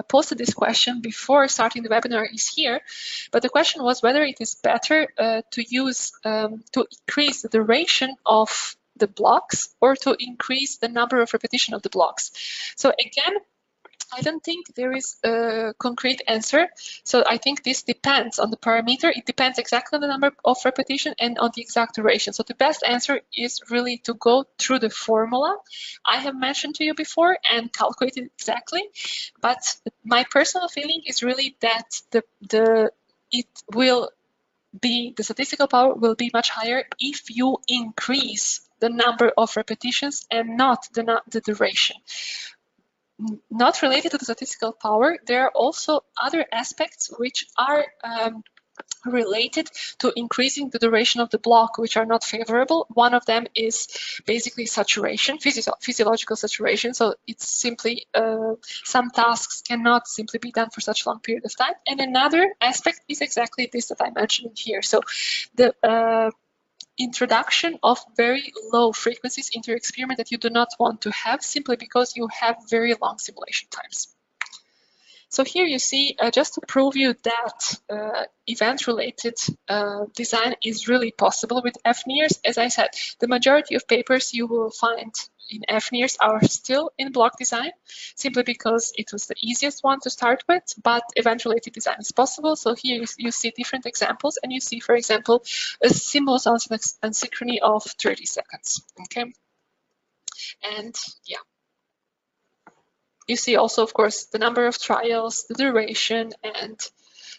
posted this question before starting the webinar is here, but the question was whether it is better to increase the duration of the blocks or to increase the number of repetition of the blocks. So again, I don't think there is a concrete answer. So I think this depends on the parameter. It depends exactly on the number of repetition and on the exact duration. So the best answer is really to go through the formula I have mentioned to you before and calculate it exactly. But my personal feeling is really that the statistical power will be much higher if you increase the number of repetitions and not the duration. Not related to the statistical power, there are also other aspects which are related to increasing the duration of the block, which are not favorable. One of them is basically saturation, physiological saturation. So it's simply some tasks cannot simply be done for such a long period of time. And another aspect is exactly this that I mentioned here. So the introduction of very low frequencies into your experiment that you do not want to have simply because you have very long simulation times. So here you see, just to prove you that event-related design is really possible with fNIRS. As I said, the majority of papers you will find in fNIRS are still in block design, simply because it was the easiest one to start with, but event-related design is possible. So here you see different examples, and you see, for example, a stimulus asynchrony of 30 seconds, okay? And yeah. You see also, of course, the number of trials, the duration, and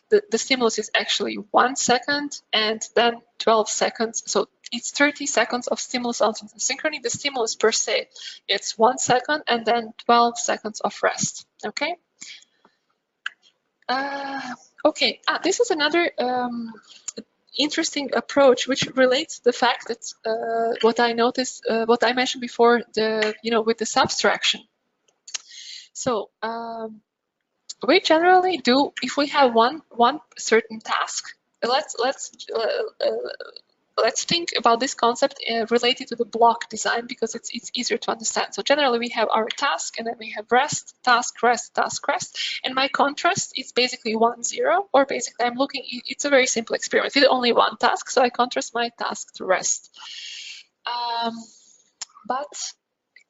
the stimulus is actually 1 second and then 12 seconds. So it's 30 seconds of stimulus asynchrony. The stimulus per se, it's 1 second and then 12 seconds of rest, okay? Okay, this is another interesting approach which relates to the fact that what I noticed, what I mentioned before, with the subtraction. So we generally do, if we have one certain task, let's think about this concept related to the block design because it's easier to understand. So generally we have our task and then we have rest, task, rest, task, rest. And my contrast is basically 1, 0, or basically I'm looking, it's a very simple experiment with only one task. So I contrast my task to rest. But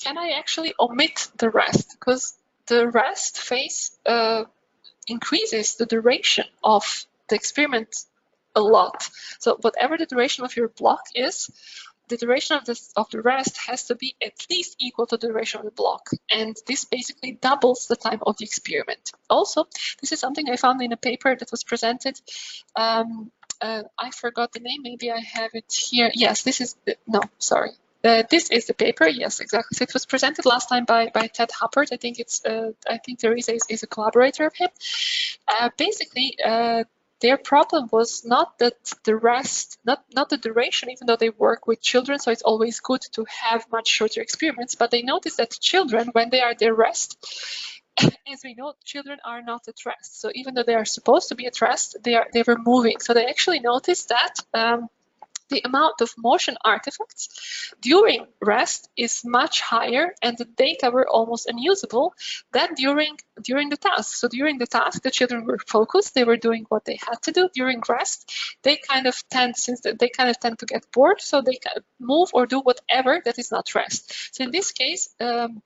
can I actually omit the rest? Because the rest phase increases the duration of the experiment a lot. So whatever the duration of your block is, the duration of the rest has to be at least equal to the duration of the block. And this basically doubles the time of the experiment. Also, this is something I found in a paper that was presented. I forgot the name, maybe I have it here. Yes, this is, this is the paper. Yes, exactly. So it was presented last time by Ted Huppert. I think Teresa is a collaborator of him. Basically, their problem was not that the rest, not the duration, even though they work with children, so it's always good to have much shorter experiments, but they noticed that children, when they are at their rest, as we know, children are not at rest. So even though they are supposed to be at rest, they were moving. So they actually noticed that the amount of motion artifacts during rest is much higher, and the data were almost unusable than during the task. So during the task, the children were focused, they were doing what they had to do. During rest, they kind of tend to get bored, so they can move or do whatever that is not rest. So in this case,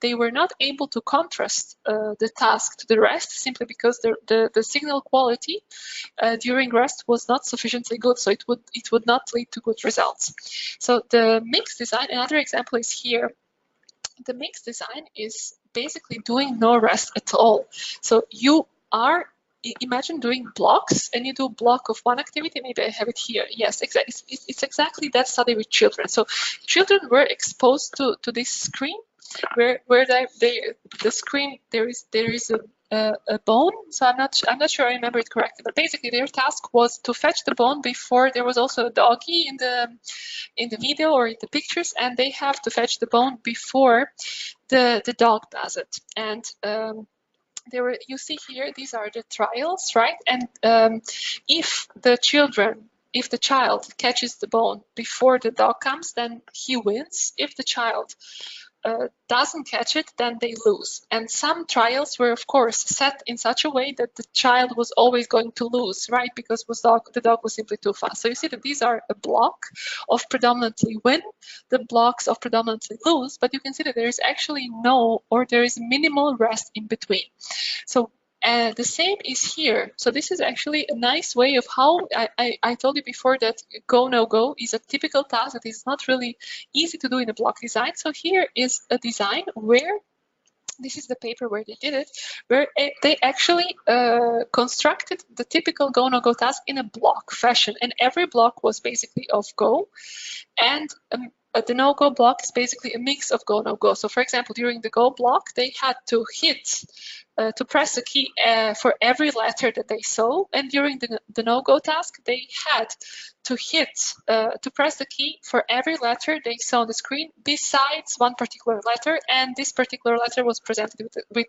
they were not able to contrast the task to the rest, simply because the signal quality during rest was not sufficiently good, so it would not lead to good results. So the mixed design, another example is here. The mixed design is basically doing no rest at all. So you are, imagine doing blocks, and you do a block of one activity. Maybe I have it here. Yes, exactly. It's exactly that study with children. So children were exposed to this screen where the screen, there is a bone. So I'm not sure I remember it correctly, but basically their task was to fetch the bone before. There was also a doggy in the video or in the pictures, and they have to fetch the bone before the dog does it. And you see here, these are the trials, right? And if the child catches the bone before the dog comes, then he wins. If the child doesn't catch it, then they lose. And some trials were, of course, set in such a way that the child was always going to lose, right? Because the dog was simply too fast. So you see that these are a block of predominantly win, the blocks of predominantly lose, but you can see that there is actually there is minimal rest in between. So the same is here. So this is actually a nice way of how I told you before that go, no go is a typical task that is not really easy to do in a block design. So here is a design where, this is the paper where they did it, where they actually constructed the typical go, no go task in a block fashion. And every block was basically of go. And the no-go block is basically a mix of go, no-go. So for example, during the go block, they had to press a key for every letter that they saw. And during the no-go task, they had to press the key for every letter they saw on the screen besides one particular letter. And this particular letter was presented with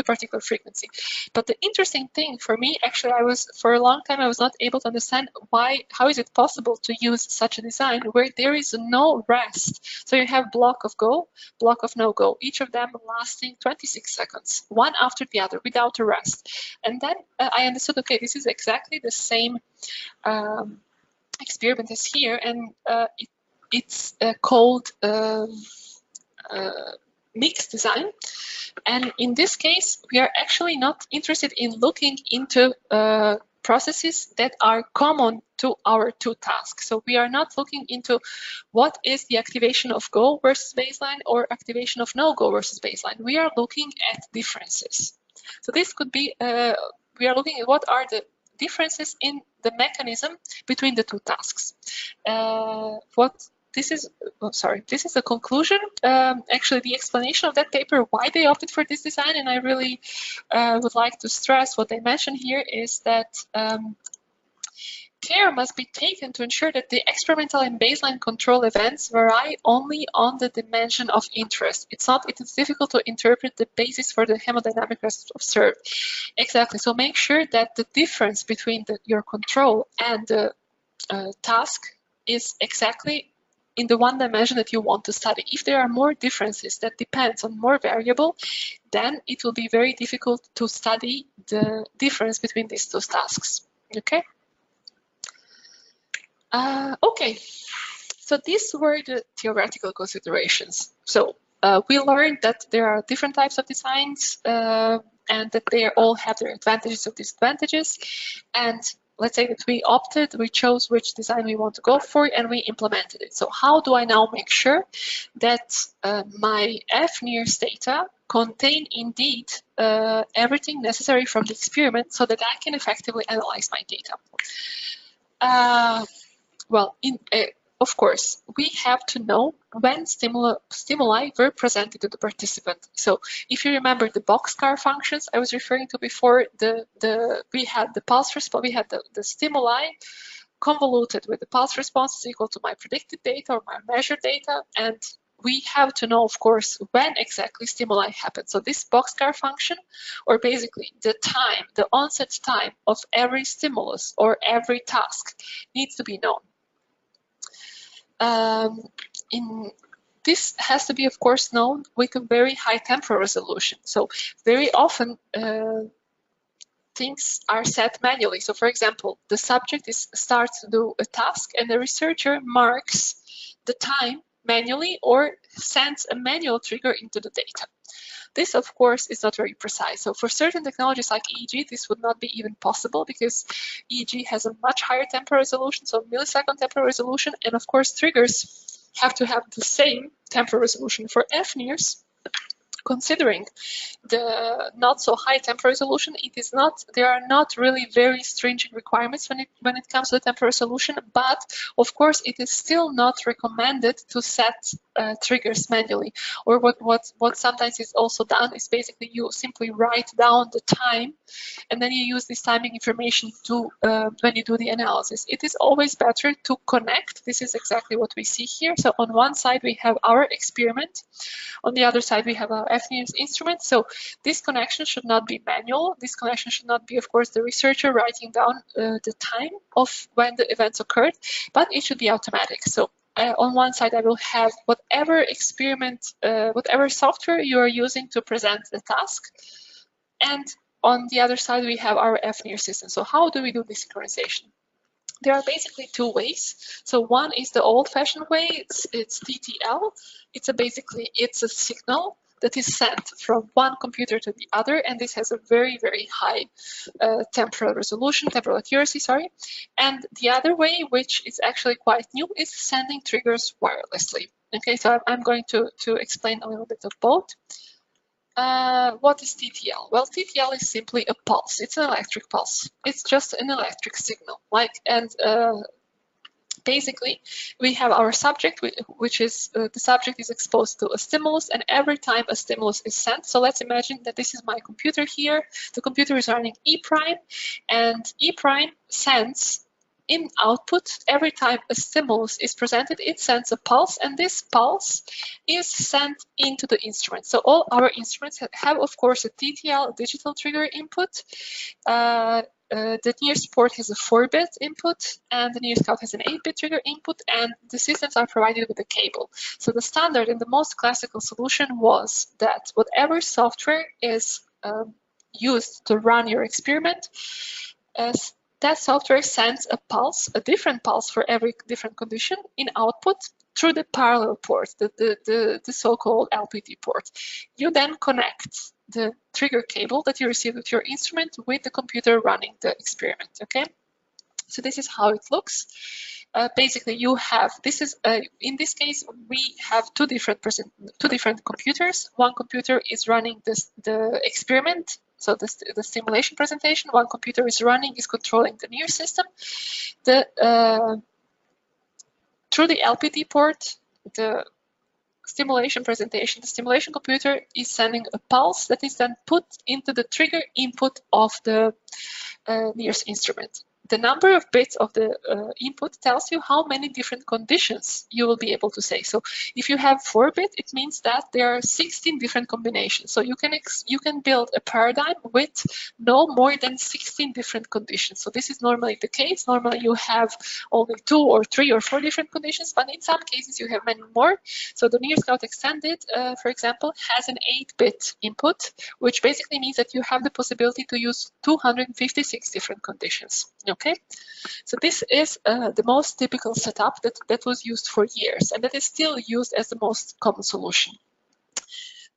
a particular frequency. But the interesting thing for me, actually, for a long time I was not able to understand how is it possible to use such a design where there is no rest. So you have block of go, block of no go, each of them lasting 26 seconds, one after the other, without a rest. And then I understood, okay, this is exactly the same experiment as here, and it's called mixed design. And in this case, we are actually not interested in looking into processes that are common to our two tasks. So we are not looking into what is the activation of go versus baseline or activation of no go versus baseline. We are looking at differences. So this could be, we are looking at what are the differences in the mechanism between the two tasks. This is the conclusion, actually the explanation of that paper, why they opted for this design. And I really would like to stress what they mention here is that care must be taken to ensure that the experimental and baseline control events vary only on the dimension of interest. It is difficult to interpret the basis for the hemodynamic response observed. Exactly, so make sure that the difference between your control and the task is exactly in the one dimension that you want to study. If there are more differences that depends on more variable, then it will be very difficult to study the difference between these two tasks. Okay? Okay, so these were the theoretical considerations. So we learned that there are different types of designs and that they all have their advantages or disadvantages. And let's say that we chose which design we want to go for, and we implemented it. So how do I now make sure that my fNIRS data contain indeed everything necessary from the experiment so that I can effectively analyze my data? Well, of course, we have to know when stimuli were presented to the participant. So if you remember the boxcar functions I was referring to before, we had the pulse response, we had the stimuli convoluted with the pulse response is equal to my predicted data or my measured data, and we have to know, of course, when exactly stimuli happen. So this boxcar function, or basically the time, the onset time of every stimulus or every task needs to be known. This has to be, of course, known with a very high temporal resolution. So very often things are set manually. So for example, the subject starts to do a task and the researcher marks the time manually or sends a manual trigger into the data. This, of course, is not very precise. So for certain technologies like EEG, this would not be even possible because EEG has a much higher temporal resolution, so millisecond temporal resolution, and of course triggers have to have the same temporal resolution. For fNIRS, considering the not so high temporal resolution, there are not really very stringent requirements when it comes to the temporal resolution, but of course it is still not recommended to set triggers manually. Or what sometimes is also done is basically you simply write down the time and then you use this timing information to when you do the analysis. It is always better to connect. This is exactly what we see here. So on one side we have our experiment, on the other side we have our fNIRS instrument. So this connection should not be manual. This connection should not be, of course, the researcher writing down the time of when the events occurred, but it should be automatic. So on one side I will have whatever experiment, whatever software you are using to present the task, and on the other side we have our fNIRS system. So how do we do this synchronization? There are basically two ways. So one is the old-fashioned way. It's TTL. It's a signal that is sent from one computer to the other, and this has a very, very high temporal accuracy, sorry. And the other way, which is actually quite new, is sending triggers wirelessly. Okay, so I'm going to explain a little bit of both. What is TTL? Well, TTL is simply a pulse. It's an electric pulse. It's just an electric signal. Basically, we have our subject, which is the subject is exposed to a stimulus, and every time a stimulus is sent. So let's imagine that this is my computer here. The computer is running E prime, and E prime sends in output, every time a stimulus is presented, it sends a pulse, and this pulse is sent into the instrument. So all our instruments have, of course, a TTL, digital trigger input. The NIRS port has a 4-bit input, and the NIRS Scout has an 8-bit trigger input, and the systems are provided with a cable. So the standard and the most classical solution was that whatever software is used to run your experiment, that software sends a pulse, a different pulse for every different condition in output through the parallel port, the so-called LPT port. You then connect the trigger cable that you receive with your instrument with the computer running the experiment, okay? So this is how it looks. Basically, you have, in this case, we have two different computers. One computer is running the experiment, so the stimulation presentation. One computer is controlling the NIRS system. Through the LPT port, the stimulation presentation, the stimulation computer is sending a pulse that is then put into the trigger input of the NIRS instrument. The number of bits of the input tells you how many different conditions you will be able to say. So if you have 4-bit, it means that there are 16 different combinations. So you can build a paradigm with no more than 16 different conditions. So this is normally the case. Normally you have only 2 or 3 or 4 different conditions, but in some cases you have many more. So the NIRS Scout Extended, for example, has an 8-bit input, which basically means that you have the possibility to use 256 different conditions. Okay, so this is the most typical setup that was used for years, and that is still used as the most common solution.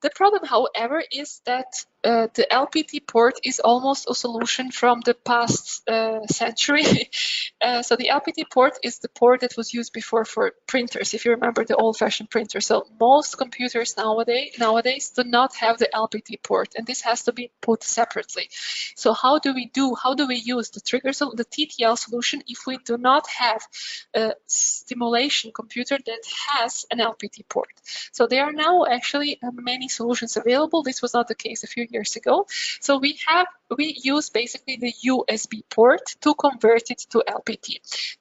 The problem, however, is that the LPT port is almost a solution from the past century. So the LPT port is the port that was used before for printers, if you remember the old-fashioned printer. So most computers nowadays do not have the LPT port, and this has to be put separately. So how do we use the the TTL solution if we do not have a simulation computer that has an LPT port? So there are now actually many solutions available. This was not the case a few years ago. So we use basically the USB port to convert it to LPT.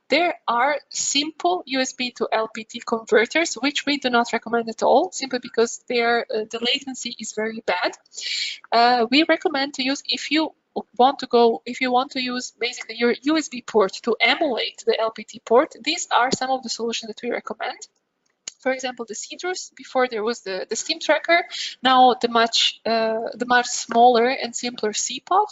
There are simple USB to LPT converters, which we do not recommend at all, simply because the latency is very bad. We recommend to use, if you want to use basically your USB port to emulate the LPT port, these are some of the solutions that we recommend. For example, the cited, before there was the Steam Tracker, now the much smaller and simpler CPOD.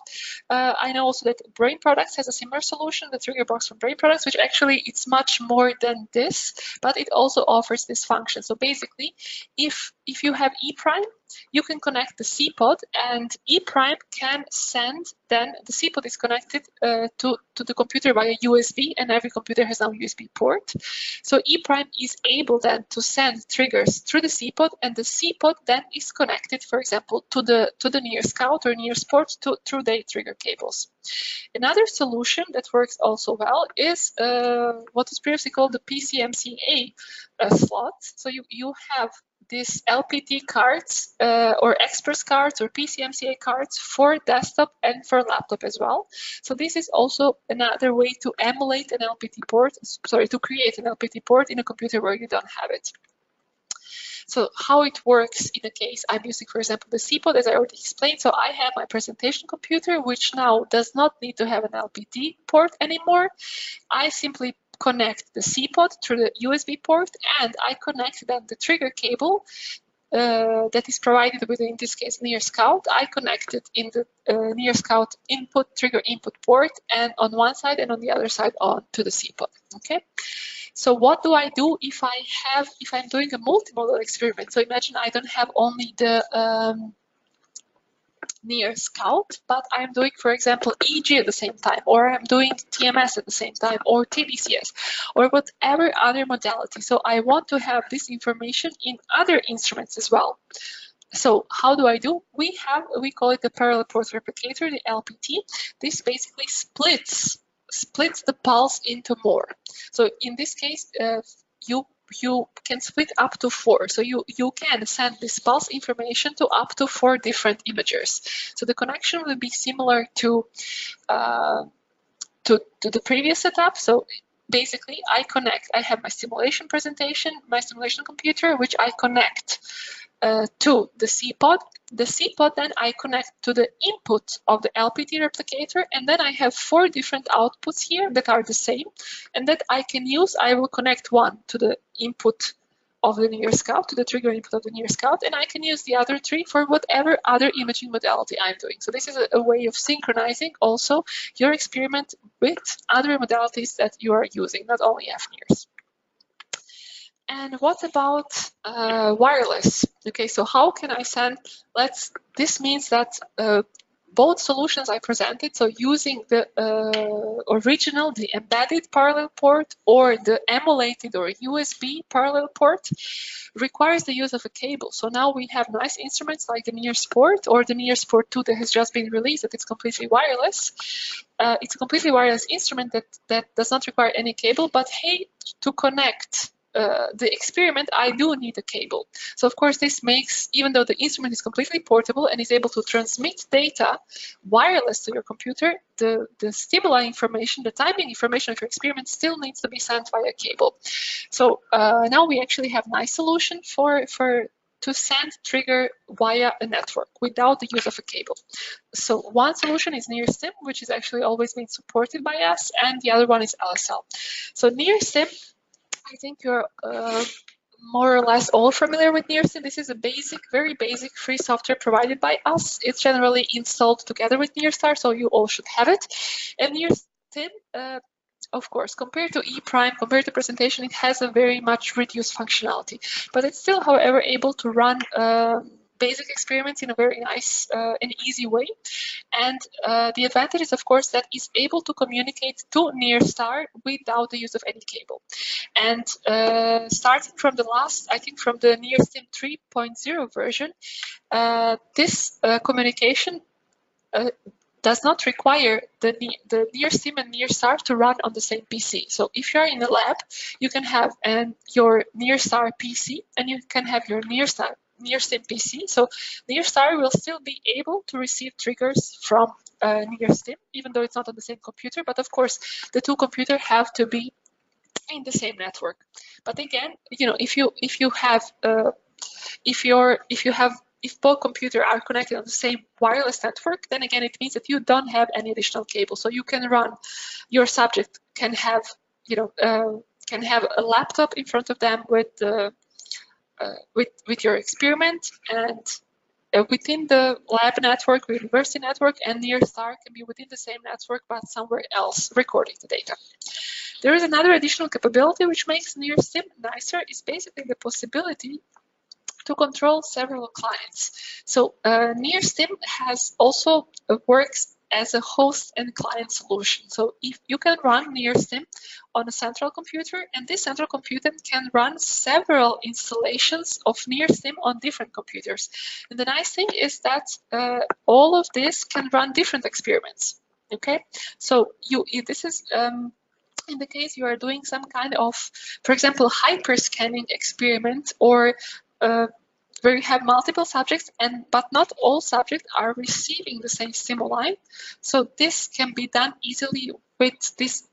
I know also that Brain Products has a similar solution, the trigger box from Brain Products, which actually it's much more than this, but it also offers this function. So basically, if you have ePrime, you can connect the CPOD, and ePrime can send, then the CPOD is connected to the computer via USB, and every computer has now USB port. So ePrime is able then to send triggers through the CPOD, and the CPOD then is connected, for example, to the NIRx Scout or NIRs port through their trigger cables. Another solution that works also well is what was previously called the PCMCA slot. So you have these LPT cards or Express cards or PCMCA cards for desktop and for laptop as well. So this is also another way to emulate an LPT port, to create an LPT port in a computer where you don't have it. So how it works in the case I'm using, for example, the CPOD, as I already explained. So I have my presentation computer, which now does not need to have an LPT port anymore. I simply connect the CPOD through the USB port, and I connect then the trigger cable that is provided with, in this case, NIRs Scout. I connect it in the NIRs Scout trigger input port, and on one side and on the other side on to the CPOD. Okay. So what do I do if I'm doing a multimodal experiment? So imagine I don't have only the NIRs Scout, but I'm doing, for example, EG at the same time, or I'm doing TMS at the same time, or TDCS, or whatever other modality. So I want to have this information in other instruments as well. So how do I do? We call it the parallel port replicator, the LPT. This basically splits the pulse into more. So in this case, you can split up to 4. So you can send this pulse information to up to 4 different imagers. So the connection will be similar to the previous setup. So basically, I have my simulation presentation, my simulation computer, which I connect to the CPOD. The CPOD then I connect to the input of the LPT replicator, and then I have 4 different outputs here that are the same, and that I can use. I will connect one to the input of the NIRs Scout, to the trigger input of the NIRs Scout, and I can use the other 3 for whatever other imaging modality I'm doing. So this is a way of synchronizing also your experiment with other modalities that you are using, not only fNIRS. And what about wireless? Okay, so how can I send? This means that both solutions I presented, so using the original, the embedded parallel port, or the emulated or USB parallel port, requires the use of a cable. So now we have nice instruments like the NIRs port or the NIRs port 2 that has just been released, that it's completely wireless. It's a completely wireless instrument that does not require any cable, but hey, to connect the experiment, I do need a cable. So of course this makes, even though the instrument is completely portable and is able to transmit data wireless to your computer, the stimuli information, the timing information of your experiment still needs to be sent via cable. So now we actually have nice solution to send trigger via a network without the use of a cable. So one solution is NIRSIM, which is actually always been supported by us, and the other one is LSL. So NIRSIM, I think you're more or less all familiar with NIRSIM. This is a very basic free software provided by us. It's generally installed together with NIRSTAR, so you all should have it. And NIRSIM, of course, compared to ePrime, compared to presentation, it has a very much reduced functionality. But it's still, however, able to run basic experiments in a very nice and easy way. And the advantage is, of course, that it's able to communicate to NIRS without the use of any cable. And starting from the last, I think from the NIRStim 3.0 version, this communication does not require the NIRStim and NIRS to run on the same PC. So if you're in a lab, you can have your NIRS PC and you can have your NIRStim PC. So NIRS will still be able to receive triggers from NIRStim, even though it's not on the same computer. But of course, the two computers have to be in the same network. But again, if both computers are connected on the same wireless network, then again it means that you don't have any additional cable. So you can run, your subject can have a laptop in front of them with your experiment, and within the lab network, university network, and NIRS can be within the same network but somewhere else recording the data. There is another additional capability which makes NIRStim nicer, is basically the possibility to control several clients. So NIRStim has also works as a host and client solution. So if you can run NIRStim on a central computer, and this central computer can run several installations of NIRStim on different computers. And the nice thing is that all of this can run different experiments. Okay, so this is in the case you are doing some kind of, for example, hyperscanning experiment, or where you have multiple subjects, but not all subjects are receiving the same stimuli. So this can be done easily with this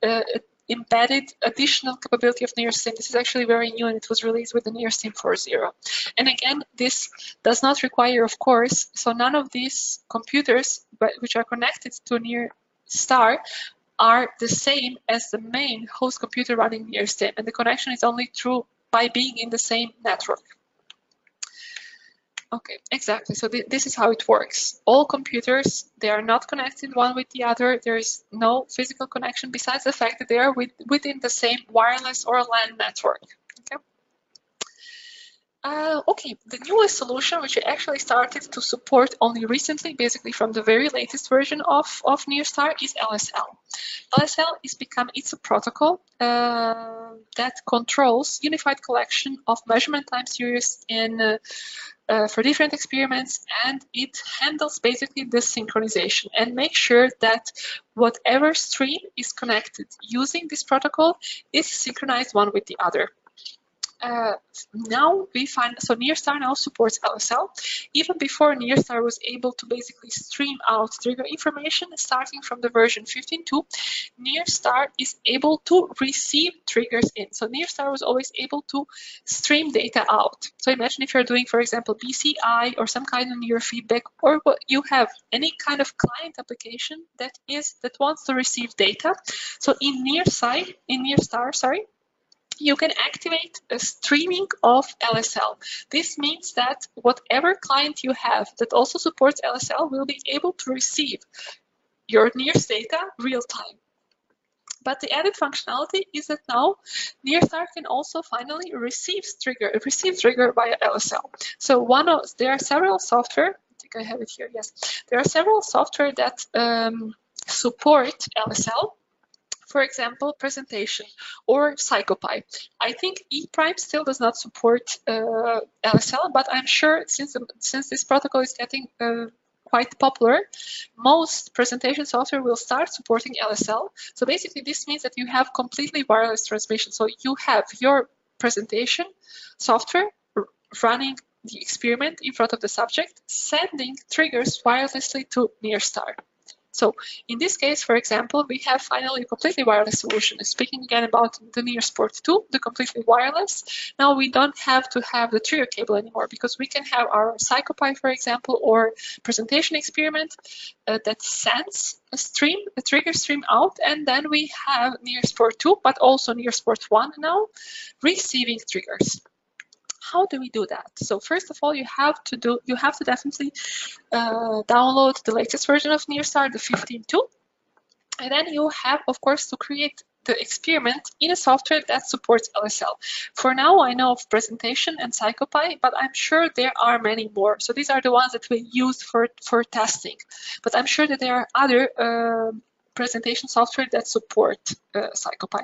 embedded additional capability of NIRStim. This is actually very new, and it was released with the NIRStim 4.0. And again, this does not require, of course, so none of these computers which are connected to NIRS are the same as the main host computer running NIRStim, and the connection is only true by being in the same network. Okay, exactly. So this is how it works. All computers, they are not connected one with the other. There is no physical connection besides the fact that they are within the same wireless or LAN network. Okay, the newest solution, which I actually started to support only recently, basically from the very latest version of NIRS, is LSL. LSL it's a protocol that controls unified collection of measurement time series for different experiments, and it handles basically the synchronization and makes sure that whatever stream is connected using this protocol is synchronized one with the other. Now we find, so NIRS now supports LSL. Even before NIRS was able to basically stream out trigger information, starting from the version 15.2, NIRS is able to receive triggers in. So NIRS was always able to stream data out. So imagine if you're doing, for example, BCI or some kind of neurofeedback, or you have any kind of client application that wants to receive data. So in NIRS, you can activate a streaming of LSL. This means that whatever client you have that also supports LSL will be able to receive your NIRS data real time. But the added functionality is that now NIRS can also finally receive trigger via LSL. So there are several software, I think I have it here, yes. There are several software that support LSL. For example, presentation or PsychoPy. I think ePrime still does not support LSL, but I'm sure since this protocol is getting quite popular, most presentation software will start supporting LSL. So basically, this means that you have completely wireless transmission. So you have your presentation software running the experiment in front of the subject, sending triggers wirelessly to NIRS. So in this case, for example, we have finally a completely wireless solution. Speaking again about the NIRS Port 2, the completely wireless, now we don't have to have the trigger cable anymore, because we can have our PsychoPy, for example, or presentation experiment that sends a trigger stream out, and then we have NIRS Port 2, but also NIRS Port 1 now receiving triggers. How do we do that? So first of all, you have to definitely download the latest version of NIRS, the 15.2, and then you have, of course, to create the experiment in a software that supports LSL. For now, I know of Presentation and CyclePy, but I'm sure there are many more. So these are the ones that we use for testing. But I'm sure that there are other presentation software that support CyclePy.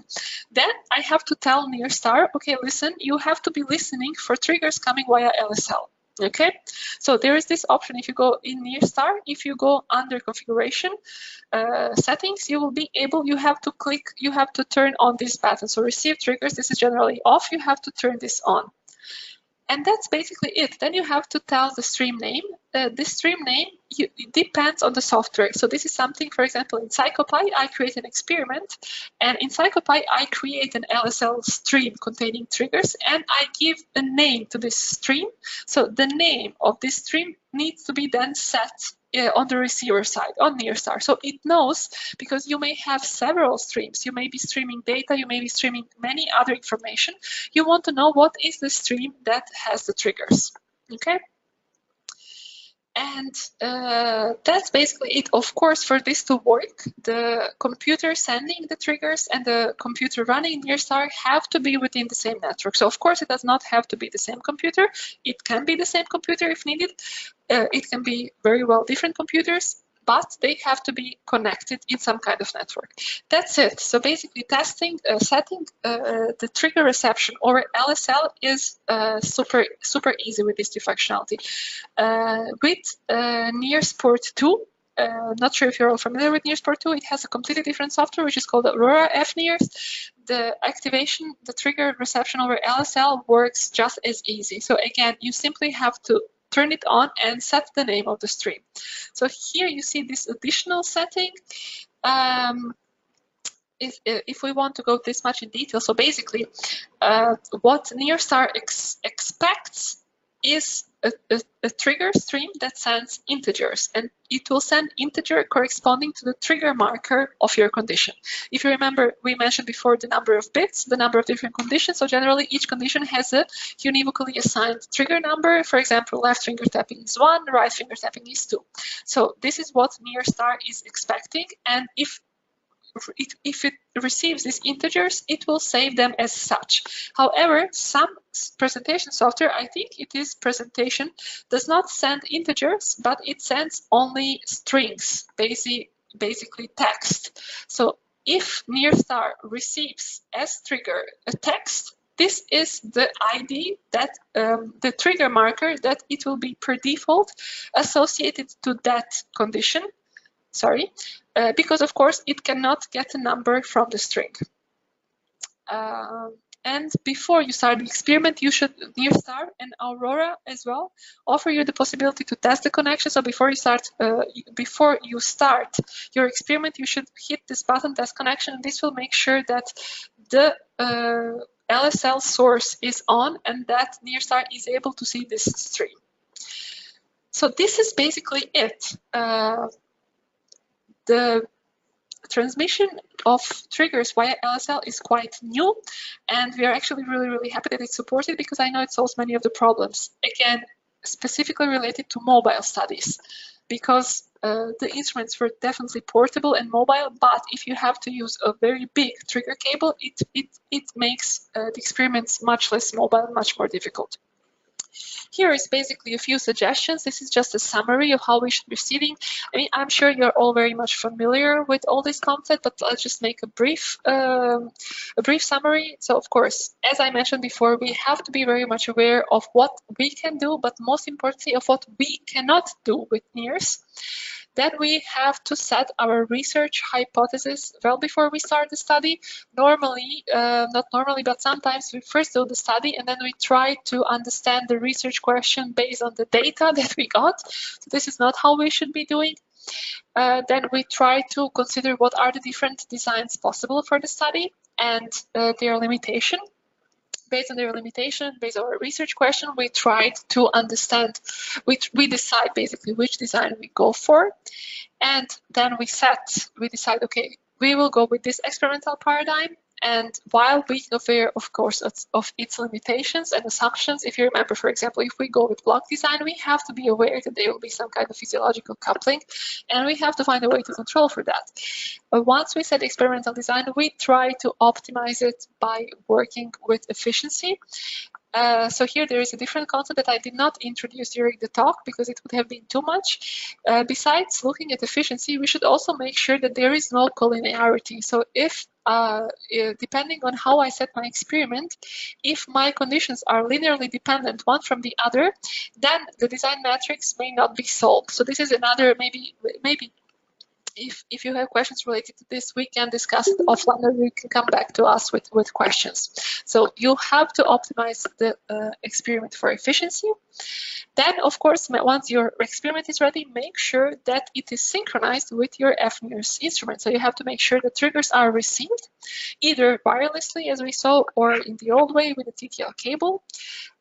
Then I have to tell NIRstar, okay, listen, you have to be listening for triggers coming via LSL. Okay, so there is this option. If you go in NIRstar, if you go under configuration settings, you will be able, you have to click, you have to turn on this button. So receive triggers, this is generally off, you have to turn this on. And that's basically it. Then you have to tell the stream name. This stream name it depends on the software. So this is something, for example, in CyclePy, I create an experiment, and in CyclePy, I create an LSL stream containing triggers, and I give a name to this stream. So the name of this stream needs to be then set on the receiver side, on NIRstar. So it knows, because you may have several streams. You may be streaming data, you may be streaming many other information. You want to know what is the stream that has the triggers, okay? And that's basically it. Of course, for this to work, the computer sending the triggers and the computer running NIRstar have to be within the same network. So of course, it does not have to be the same computer. It can be the same computer if needed. It can be very well different computers, but they have to be connected in some kind of network. That's it. So basically setting the trigger reception over LSL is super easy with this new functionality. With NIRs Port 2, not sure if you're all familiar with NIRs Port 2, it has a completely different software which is called Aurora fNIRS. The activation, the trigger reception over LSL works just as easy. So again, you simply have to turn it on and set the name of the stream. So here you see this additional setting. If we want to go this much in detail, so basically what NIRstar expects is a trigger stream that sends integers, and it will send integer corresponding to the trigger marker of your condition. If you remember, we mentioned before the number of bits, the number of different conditions. So generally, each condition has a univocally assigned trigger number. For example, left finger tapping is 1, right finger tapping is 2. So this is what NIRstar is expecting, and if it receives these integers, it will save them as such. However, some presentation software, I think it is Presentation, does not send integers, but it sends only strings, basically text. So if NIRstar receives as trigger a text, this is the ID that the trigger marker that it will be per default associated to that condition. Sorry, because of course it cannot get a number from the string. And before you start the experiment, you should, NIRstar and Aurora as well, offer you the possibility to test the connection. So before you start your experiment, you should hit this button, test connection, and this will make sure that the LSL source is on and that NIRstar is able to see this stream. So this is basically it. The transmission of triggers via LSL is quite new, and we are actually really happy that it's supported, because I know it solves many of the problems. Again, specifically related to mobile studies, because the instruments were definitely portable and mobile, but if you have to use a very big trigger cable, it makes the experiments much less mobile, much more difficult. Here is basically a few suggestions. This is just a summary of how we should be proceeding. I mean, I'm sure you're all very much familiar with all this content, but let's just make a brief summary. So, of course, as I mentioned before, we have to be very much aware of what we can do, but most importantly, of what we cannot do with NIRs. Then we have to set our research hypothesis well before we start the study. Normally, not normally, but sometimes we first do the study and then we try to understand the research question based on the data that we got. So this is not how we should be doing. Then we try to consider what are the different designs possible for the study and their limitation. Based on their limitation, based on our research question, we tried to understand, we decide basically which design we go for. And then we decide, okay, we will go with this experimental paradigm. And while being aware, of course, of its limitations and assumptions, if you remember, for example, if we go with block design, we have to be aware that there will be some kind of physiological coupling, and we have to find a way to control for that. But once we set experimental design, we try to optimize it by working with efficiency. So here there is a different concept that I did not introduce during the talk because it would have been too much. Besides looking at efficiency, we should also make sure that there is no collinearity. So if, depending on how I set my experiment, if my conditions are linearly dependent one from the other, then the design matrix may not be solved. So this is another, maybe if you have questions related to this, we can discuss it offline, or you can come back to us with questions. So you have to optimize the experiment for efficiency. Then, of course, once your experiment is ready, make sure that it is synchronized with your fNIRS instrument. So you have to make sure the triggers are received either wirelessly, as we saw, or in the old way with a TTL cable,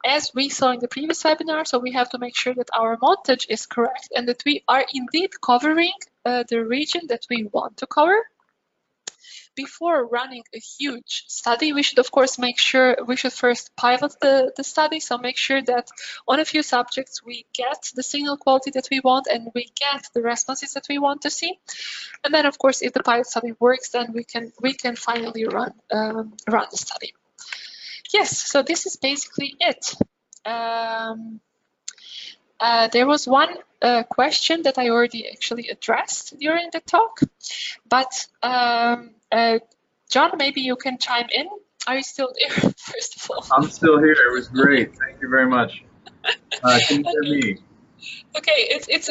as we saw in the previous webinar. So we have to make sure that our montage is correct and that we are indeed covering the region that we want to cover. Before running a huge study, we should, of course, make sure we should first pilot the study. So make sure that on a few subjects we get the signal quality that we want and we get the responses that we want to see. And then, of course, if the pilot study works, then we can finally run the study. Yes, so this is basically it. There was one question that I already actually addressed during the talk, but John, maybe you can chime in. Are you still there, first of all? I'm still here. It was great. Thank you very much. Can you hear me? Okay, it's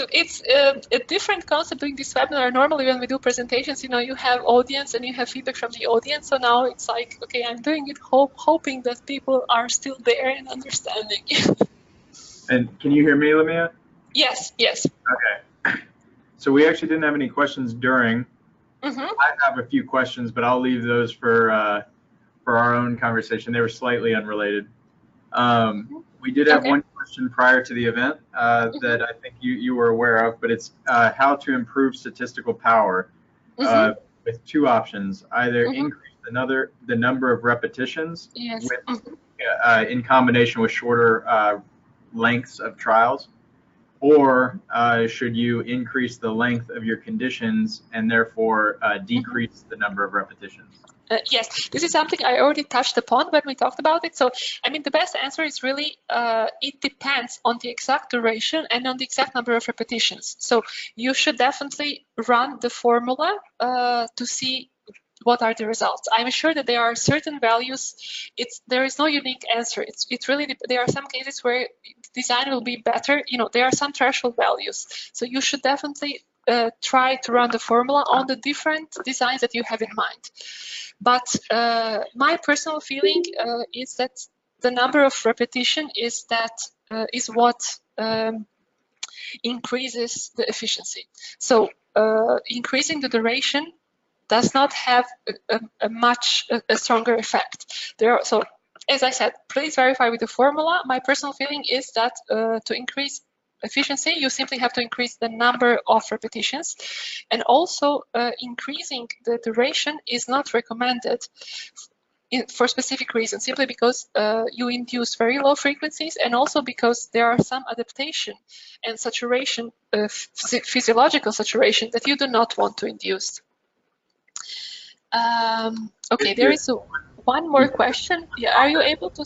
a different concept doing this webinar. Normally when we do presentations, you have audience and you have feedback from the audience. So now it's like, okay, I'm doing it hoping that people are still there and understanding. And can you hear me, Lamia? Yes. Okay. So we actually didn't have any questions during. I have a few questions, but I'll leave those for our own conversation. They were slightly unrelated. We did have one question prior to the event that I think you were aware of, but it's how to improve statistical power with two options: either increase the number of repetitions with, in combination with shorter lengths of trials, or should you increase the length of your conditions and therefore decrease the number of repetitions? Yes, this is something I already touched upon when we talked about it. So, I mean, the best answer is really it depends on the exact duration and on the exact number of repetitions. So you should definitely run the formula to see what are the results. I'm sure that there are certain values. There is no unique answer. It's really, there are some cases where design will be better. There are some threshold values. So you should definitely try to run the formula on the different designs that you have in mind. But my personal feeling is that the number of repetition is what increases the efficiency. So increasing the duration does not have a stronger effect. So as I said, please verify with the formula. My personal feeling is that to increase efficiency, you simply have to increase the number of repetitions, and also increasing the duration is not recommended for specific reasons, simply because you induce very low frequencies, and also because there are some adaptation and saturation, physiological saturation, that you do not want to induce. Okay, there is one more question. Yeah, are you able to?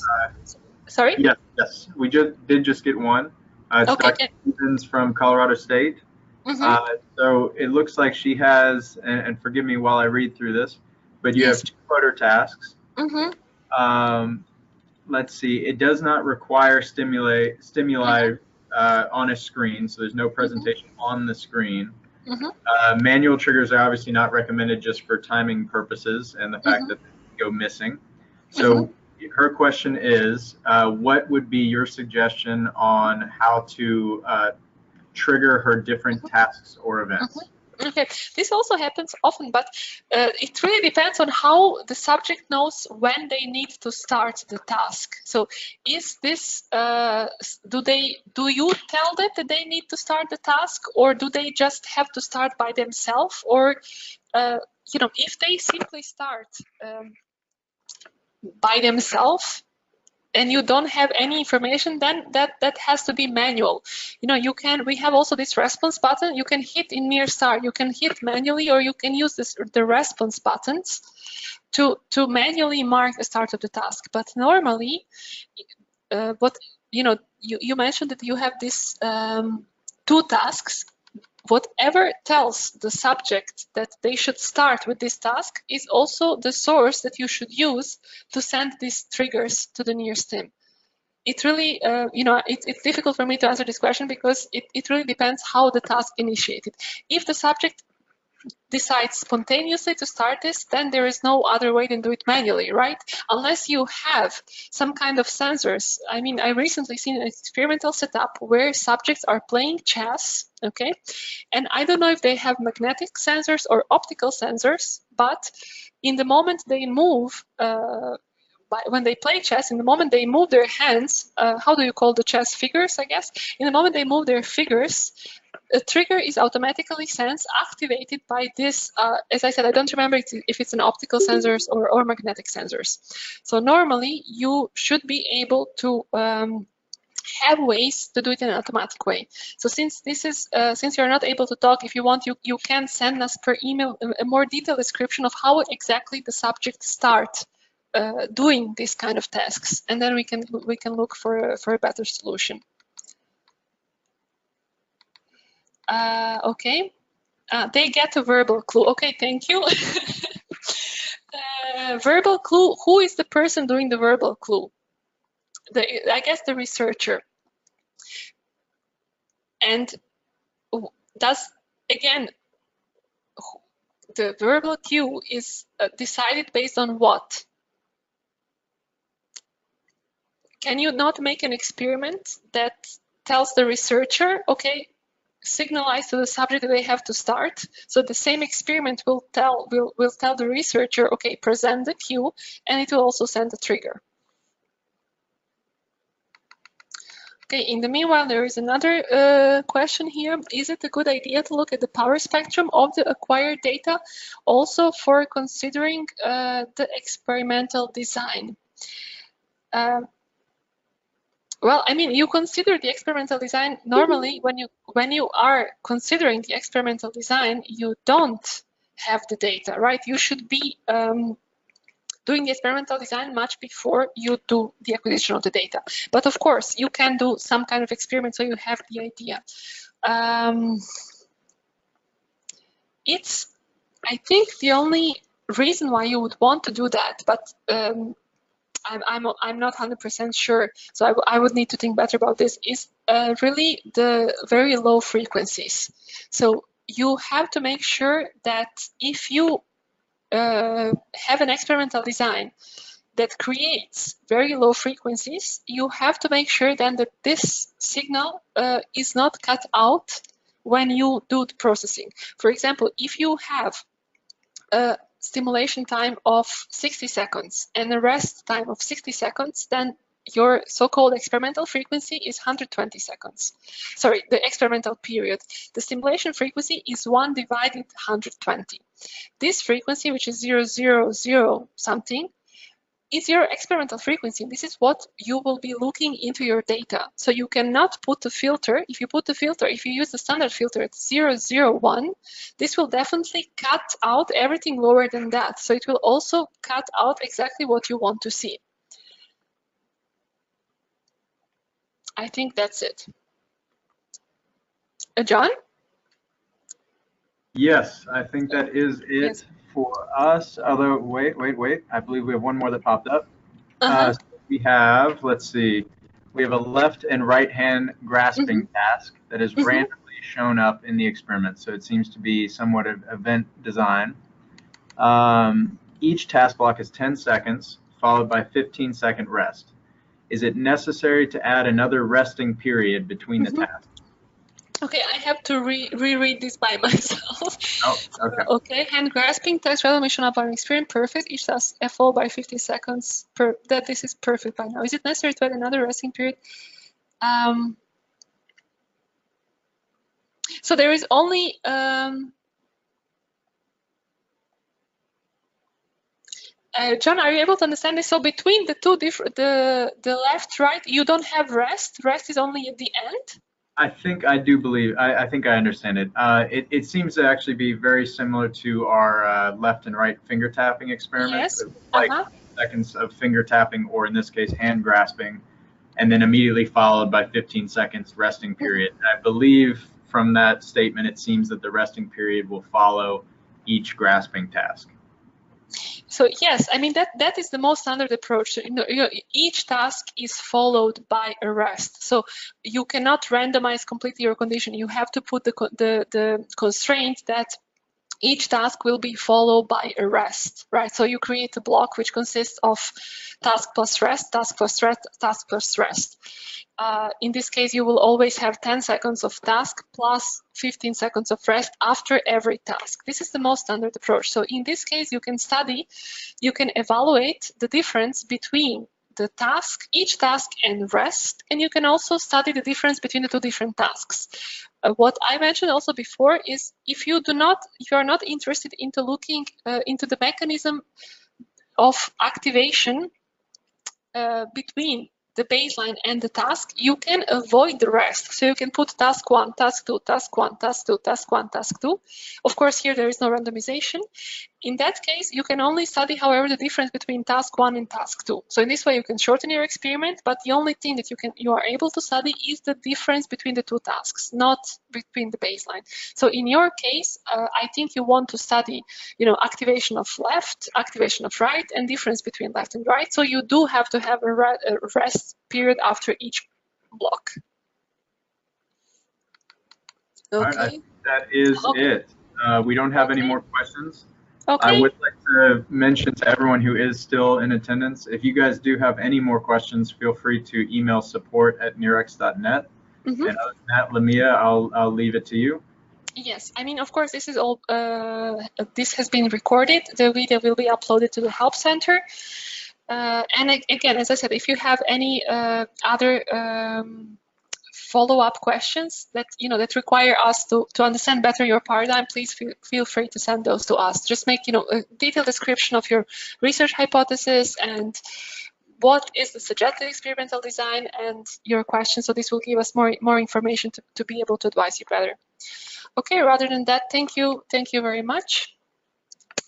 Sorry? Yes. We did just get one. It's Dr. Stevens from Colorado State. So it looks like she has, and forgive me while I read through this, but you have two motor tasks. Let's see. It does not require stimuli on a screen, so there's no presentation on the screen. Manual triggers are obviously not recommended just for timing purposes and the fact that they go missing. So her question is, what would be your suggestion on how to trigger her different tasks or events? Okay, this also happens often, but it really depends on how the subject knows when they need to start the task. So is this, do you tell them that they need to start the task, or do they just have to start by themselves? Or, if they simply start by themselves, and you don't have any information, then that has to be manual. You know, we have also this response button. You can hit in NIRx, you can hit manually, or you can use the response buttons to manually mark the start of the task. But normally, what you mentioned that you have this 2 tasks. Whatever tells the subject that they should start with this task is also the source that you should use to send these triggers to the NIRS team. It really, it's difficult for me to answer this question because it really depends how the task initiated. If the subject decides spontaneously to start this, then there is no other way than do it manually, right? Unless you have some kind of sensors. I mean, I recently seen an experimental setup where subjects are playing chess, okay? And I don't know if they have magnetic sensors or optical sensors, but in the moment they move, when they play chess, in the moment they move their hands, how do you call the chess figures, I guess? In the moment they move their figures, a trigger is automatically sensed, activated by this, as I said, I don't remember if it's an optical sensors or magnetic sensors. So normally you should be able to have ways to do it in an automatic way. So since this is, since you're not able to talk, if you want, you can send us per email a more detailed description of how exactly the subject start doing these kind of tasks, and then we can look for a better solution. Okay, they get a verbal clue. Okay, thank you. Verbal clue. Who is the person doing the verbal clue? I guess the researcher. And again, the verbal cue is decided based on what? Can you not make an experiment that tells the researcher, okay, signalize to the subject that they have to start? So the same experiment will tell the researcher, okay, present the cue, and it will also send a trigger. Okay, in the meanwhile, there is another question here. Is it a good idea to look at the power spectrum of the acquired data also for considering the experimental design? Well, I mean, you consider the experimental design normally when you are considering the experimental design, you don't have the data, right? You should be doing the experimental design much before you do the acquisition of the data. But of course, you can do some kind of experiment so you have the idea. It's, I think, the only reason why you would want to do that, but I'm not 100% sure, so I would need to think better about this, is really the very low frequencies. So you have to make sure that if you have an experimental design that creates very low frequencies, you have to make sure then that this signal is not cut out when you do the processing. For example, if you have a stimulation time of 60 seconds and a rest time of 60 seconds, then your so-called experimental frequency is 120 seconds. Sorry, the experimental period. The stimulation frequency is 1 divided 120. This frequency, which is 000 something, is your experimental frequency. This is what you will be looking into your data. So you cannot put a filter. If you use the standard filter at 001, this will definitely cut out everything lower than that. So it will also cut out exactly what you want to see. I think that's it. John? Yes, I think that is it Yes. for us. Although, wait. I believe we have one more that popped up. Uh-huh. So we have, let's see, we have a left and right hand grasping task that is randomly shown up in the experiment. So it seems to be somewhat of event design. Each task block is 10 seconds, followed by 15-second rest. Is it necessary to add another resting period between the tasks? Okay, I have to reread this by myself. Oh, okay. Okay, hand grasping task randomly shown up on experience, perfect. Each task followed by 50 seconds. This is perfect by now. Is it necessary to add another resting period? So there is only John, are you able to understand this? So between the two different, the left, right, you don't have rest. Rest is only at the end. I think I do believe, I think I understand it. It seems to actually be very similar to our left and right finger tapping experiment. Yes. Like seconds of finger tapping, or in this case, hand grasping, and then immediately followed by 15 seconds resting period. And I believe from that statement, it seems that the resting period will follow each grasping task. So yes, I mean that is the most standard approach. So, each task is followed by a rest. So you cannot randomize completely your condition. You have to put the constraint that each task will be followed by a rest, right? So you create a block which consists of task plus rest, task plus rest, task plus rest. In this case, you will always have 10 seconds of task plus 15 seconds of rest after every task. This is the most standard approach. So in this case, you can evaluate the difference between the task, each task and rest, and you can also study the difference between the two different tasks. What I mentioned also before is if you are not interested into looking into the mechanism of activation between the baseline and the task, you can avoid the rest. So you can put task 1, task 2, task 1, task 2, task 1, task 2. Of course, here there is no randomization. In that case, you can only study, however, the difference between task 1 and task 2. So in this way, you can shorten your experiment, but the only thing that you are able to study is the difference between the two tasks, not between the baseline. So in your case, I think you want to study, activation of left, activation of right, and difference between left and right. So you do have to have a rest period after each block. Okay. All right, that is it. We don't have any more questions. Okay. I would like to mention to everyone who is still in attendance, if you guys do have any more questions, feel free to email support@NIRx.net. And other than that, Lamia, I'll leave it to you. Yes, I mean, of course, this is all. This has been recorded. The video will be uploaded to the Help Center. And again, as I said, if you have any other follow-up questions that that require us to understand better your paradigm, please feel free to send those to us. Just make a detailed description of your research hypothesis and what is the suggested experimental design and your question. So this will give us more information to be able to advise you better. Okay, rather than that, thank you very much,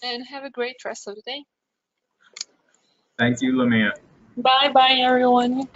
and have a great rest of the day. Thank you, Lamia. Bye, everyone.